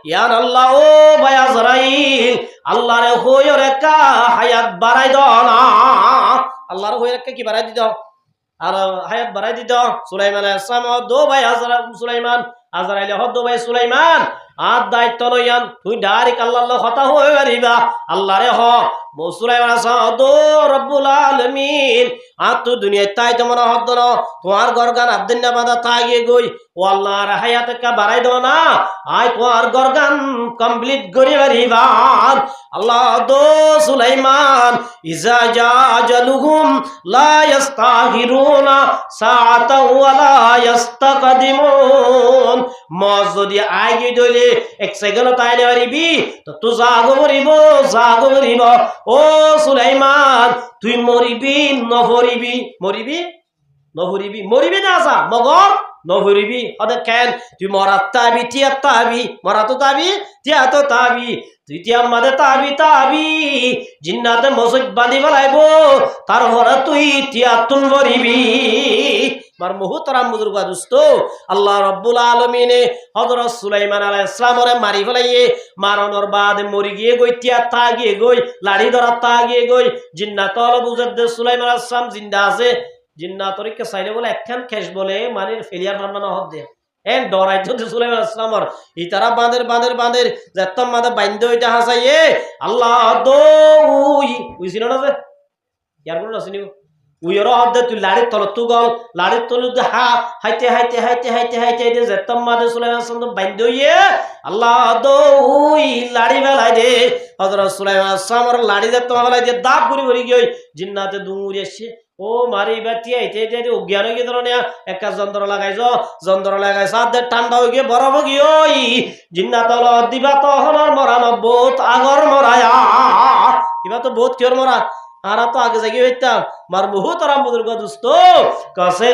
ইয়ান আল্লাহ ও ভাই আজরাইল আল্লাহরে হইর একা হায়াত বাড়াই দাও না আল্লাহর হইর একা কি বাড়াই দিত আর হায়াত বাড়াই দিত সুলাইমান আলাইহিস সালাম দো ভাই সুলাইমান আজরাইল হদ্দ ভাই সুলাইমান আর দায়িত্ব লইয়ান তুই ডাইরেক্ট আল্লাহ কথা হয়ে পারিবা আল্লাহরে হ মুসুলাইমান দো রব্বুল আলামিন আর তুই দুনিয়ায় তাই তো মনে হদ না তোমার গরগান আবদিন বাদা তাইয়ে গই ও আল্লাহর হায়াতকে বাড়াই দাও না আয় তোমার গরগান কমপ্লিট করি পারিবা আল্লাহ দো সুলাইমান ইজা জাজালুহুম লা ইস্তাগিরুনা সাআতা ওয়ালা ইস্তাকদিমুন মজ যদি আগে দইলে এক সেকেন্ড তাইলে পারিবি তো তুই জাগো মরিব ও সুলাইমান তুই মরিবি মরিবি না আসা মগর নভরিবি হদে কেন তুই মরাত তাবি তিয়াত তাবি মরাতো তাবি তিয়াতো তাবি তুই তিয়ার মাদে তাবি জিন্নাতে মসজিদ বাঁধি ফেলাইব তার হরে তুই তিয়াতুন ভরিবি মার মুহতারাম বুজুর্গ দোস্ত আল্লাহ রাব্বুল আলামিনে হযরত সুলাইমান আলাইহিস সালামরে মারি ফেলাইয়ে মারণর বাদ মরি গিয়ে গই তিয়াত তা গিয়ে গই লাড়ি ধরা তা গিয়ে গই জিন্নাতল বুজুর্গ সুলাইমান আলাইহিস সালাম জিন্দা আছে জিন্নাতরিকে চাইলে বলে একখান খেস বলে মানির ফেলিয়ার বানানো হদ দে এন ডরাই যদি সুলাইমান আলাইহিস সালামর ইতারা বাঁধের যেতম মাদে বাইন্ধ হইতা হাসাইয়ে আল্লাহ দো উইছিল না যে ইয়ার কোন আসেনি উইর হদ তুই লাড়ির তল তু গল লাড়ির তল হাইতে যেতম মাদে সুলাইমান আলাইহিস সালাম বাইন্ধ হইয়ে আল্লাহ দো উই লাড়ি বেলাই দে হযরত সুলাইমান আলাইহিস সালামর লাড়ি যেতম বেলাই দে দাব ঘুরি গই জিন্নাতে দৌড়ে এসে ও মারি বাতিয়া এতে অজ্ঞান হয়ে ধরনে একটা যন্ত্র লাগাই সাথে ঠান্ডা হয়ে গিয়ে বরফ গিয়ে ওই জিন্নাতল দিবা তো হলর মরানো বোত আগর মরায়া এবার তো বোত কিয়র মরা আরা তো আগে জাগিয়ে হইতাম মার মুহতারাম বুজুর্গ দোস্ত কাছে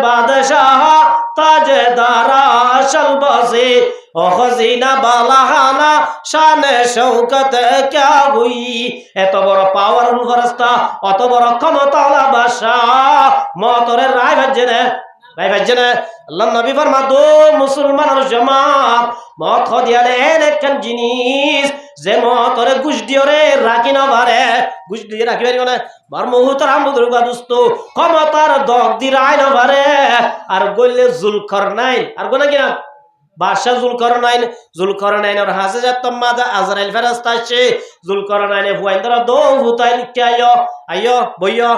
বাদশাহ তাজদারা শলবসে ও খজিনা বালাহানা শানে শৌকত ক্যা হুই এত বড় পাওয়ারফুল ফেরেশতা অত বড় ক্ষমতাওয়ালা বাদশাহ মতরে রায় ভাজ্জে না আল্লাহ নবী ফরমা দো মুসলমানের জামাত মত খদিয়ালে একখান জিনিস যে মতরে গুশ দিওরে রাখি না পারে গুশ দিয়ে রাখি পারিব না মার মুহতারাম বুজুর্গ দোস্ত ক্ষমতার দগ দি রায় না পারে আর গইলে জুলকারনাইন আর গোনা কি নাম বাদশা জুলকারনাইন আর হাসে যাতম মাদা আজরাইল ফেরেশতা আসে জুলকারনাইনে ফুয়াইন্দরা দো ফুতাইল কে আইয়ো বইয়ো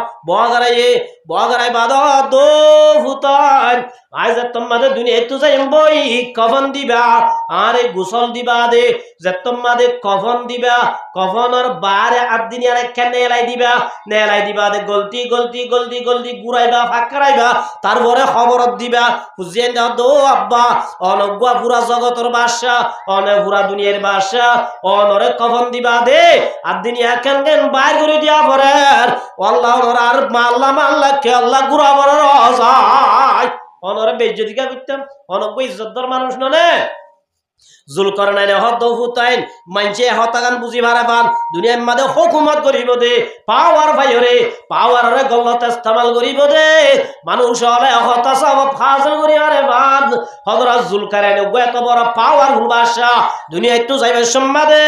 বগারাই বাদা দো ফুতাইল আজ যাতম মাদা দুনিয়া তো যাইম বই কফন দিবা আরে গোসল দিবা দে যাতম মাদে কফন দিবা কফনের বারে আদিনি আর একখান নেলাই দিবা দে গলতি গুরাইবা ফাকরাইবা তারপরে খবরত দিবা বুঝিয়ে দাও দো আব্বা অনগ্বা পুরা জগতের বাদশা অনে পুরা দুনিয়ার বাদশা অনরে কফন দিবা দে আদিনি একখান বাইর করে দিয়া পরে আল্লাহ আর মাল্লা কে আল্লাহ গুরা বড় রসাই অনরে বেজ্জতি কা করতাম অনগ্বা ইজ্জতদার মানুষ ননে জুলকারনাইনে হদ ফুতাইন মানছে হতাগান বুঝি ভারে পান দুনিয়ার মাঝে হুকুমত করিব দে পাওয়ার ভাইরে পাওয়ারে গলত ইস্তেমাল করিব দে মানুষ হলে হতা সব ফাজল করি আরে বাদ হযরত জুলকারনাইনে এত বড় পাওয়ারফুল বাদশা দুনিয়ায় তো যাইবে সম্মাদে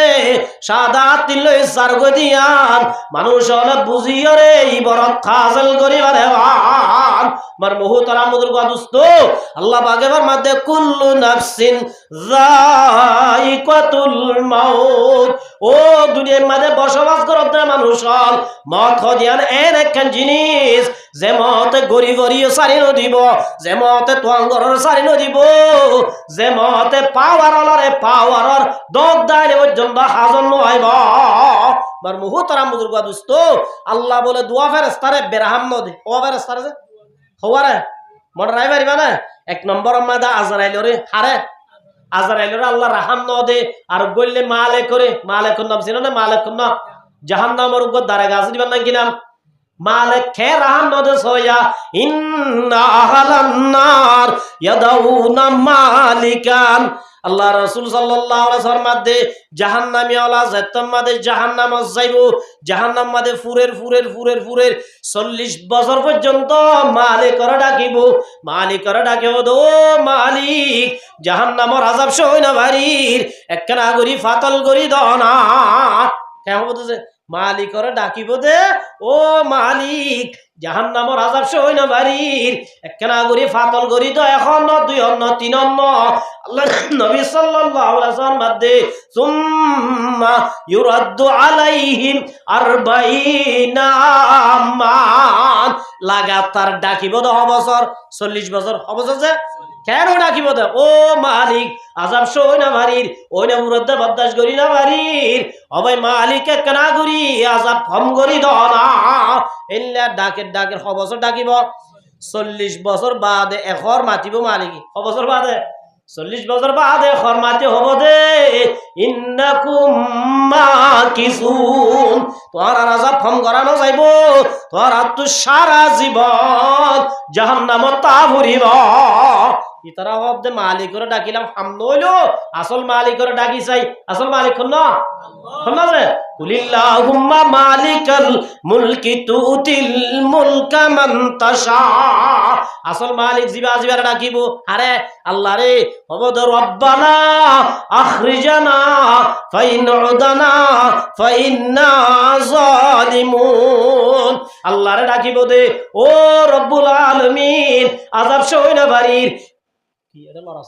সাদা তিল সারগ দিয়ান মানুষ হলে বুঝিও রে ই বড় ফাজল করি আরে বাদ মার মুহতারাম বুজুর্গ দোস্ত আল্লাহ পাকের মধ্যে কুল্লু নাফসিন যায়িকাতুল মাউত ও দুনিয়ার মধ্যে বসবাস করতে মানুষ হল মত হদিয়ান এন একখান জিনিস যে মতে গরি সারি নদিব যে মতে তোয়াঙ্গরের সারি নদিব যে মতে পাওয়ারর দগ দাইলে পর্যন্ত হাজর নইব মার মুহতারাম বুজুর্গ দোস্ত আল্লাহ বলে দুয়া ফেরেশতারে বেরহাম নদে ও ফেরেশতারে যে হওয়ারে মনে রাই পারিবা না এক নম্বর মাদা আজরাইলরে হারে আজরাইলরে আল্লাহ রাহাম ন দে আর গইলে মালেকুন নাম ছিল না মালেকুন না জাহান্নামের উপর দাঁড়া গাছ দিবেন না কি নাম মালিক খে রাহাম ন দে সোয়া ইন্না আহলান নার ইয়াদাউনা মালিকান আল্লাহ রাসূল সাল্লাল্লাহু আলাইহি ওয়াসাল্লাম মাদে জাহান্নামী ওয়ালা যাতম মাদে জাহান্নাম যাইবো জাহান্নাম মাদে ফুরের 40 বছর পর্যন্ত মালিকর ডাকিব দো মালিক জাহান্নামর আযাব সই না বাড়ির একখানা গরি ফাতল গরি দনা কেমন বলতেছে মালিকর ডাকিব দে ও মালিক জাহান্নামের আযাব সই না বাড়ির একখানা গরি ফাতল গরি তো এখন ন দুই অন্য তিন অন্য আল্লাহ নবী সাল্লাল্লাহু আলাইহি ওয়াসাল্লাম বাদে সুম্মা ইউরাদ্দু আলাইহিম 40 মান লাগাতার ডাকিব 10 বছর 40 বছর অবস্থা যে কেন ডাকিব দে ও মালিক আযাব সই না বাড়ির ওই না মুরদ্দা বরদাশ করি না বাড়ির অবৈ মালিক একখানা গরি আযাব কম করি দ না এল্লা ডাকের বছর ডাকিব 40 বছর বাদে এখর মাতিব মালিক বছর বাদে 40 বছর বাদে এখর মাতি হব দে ইন্নাকুম মাকিসুন তোর আযাব কম করানো যাইব তোর তো সারা জীবন জাহান্নামত তা ভরিব ইতারা হবদে মালিকরে ডাকিলাম হামদ হইলো আসল মালিকরে ডাকি চাই আসল মালিক কোন না রে কুলিল্লাহুম্মা মালিকাল মুলকি তুতিল মুলকা মান তাশা আসল মালিক জিবা ডাকিব আরে আল্লাহ রে হবদ রব্বানা আখরিজানা ফাইন উদানা ফাইন্না যালিমুন আল্লাহ রে ডাকিব দে ও রব্বুল আলামিন আযাব সই না বাড়ির কি এটা লড়া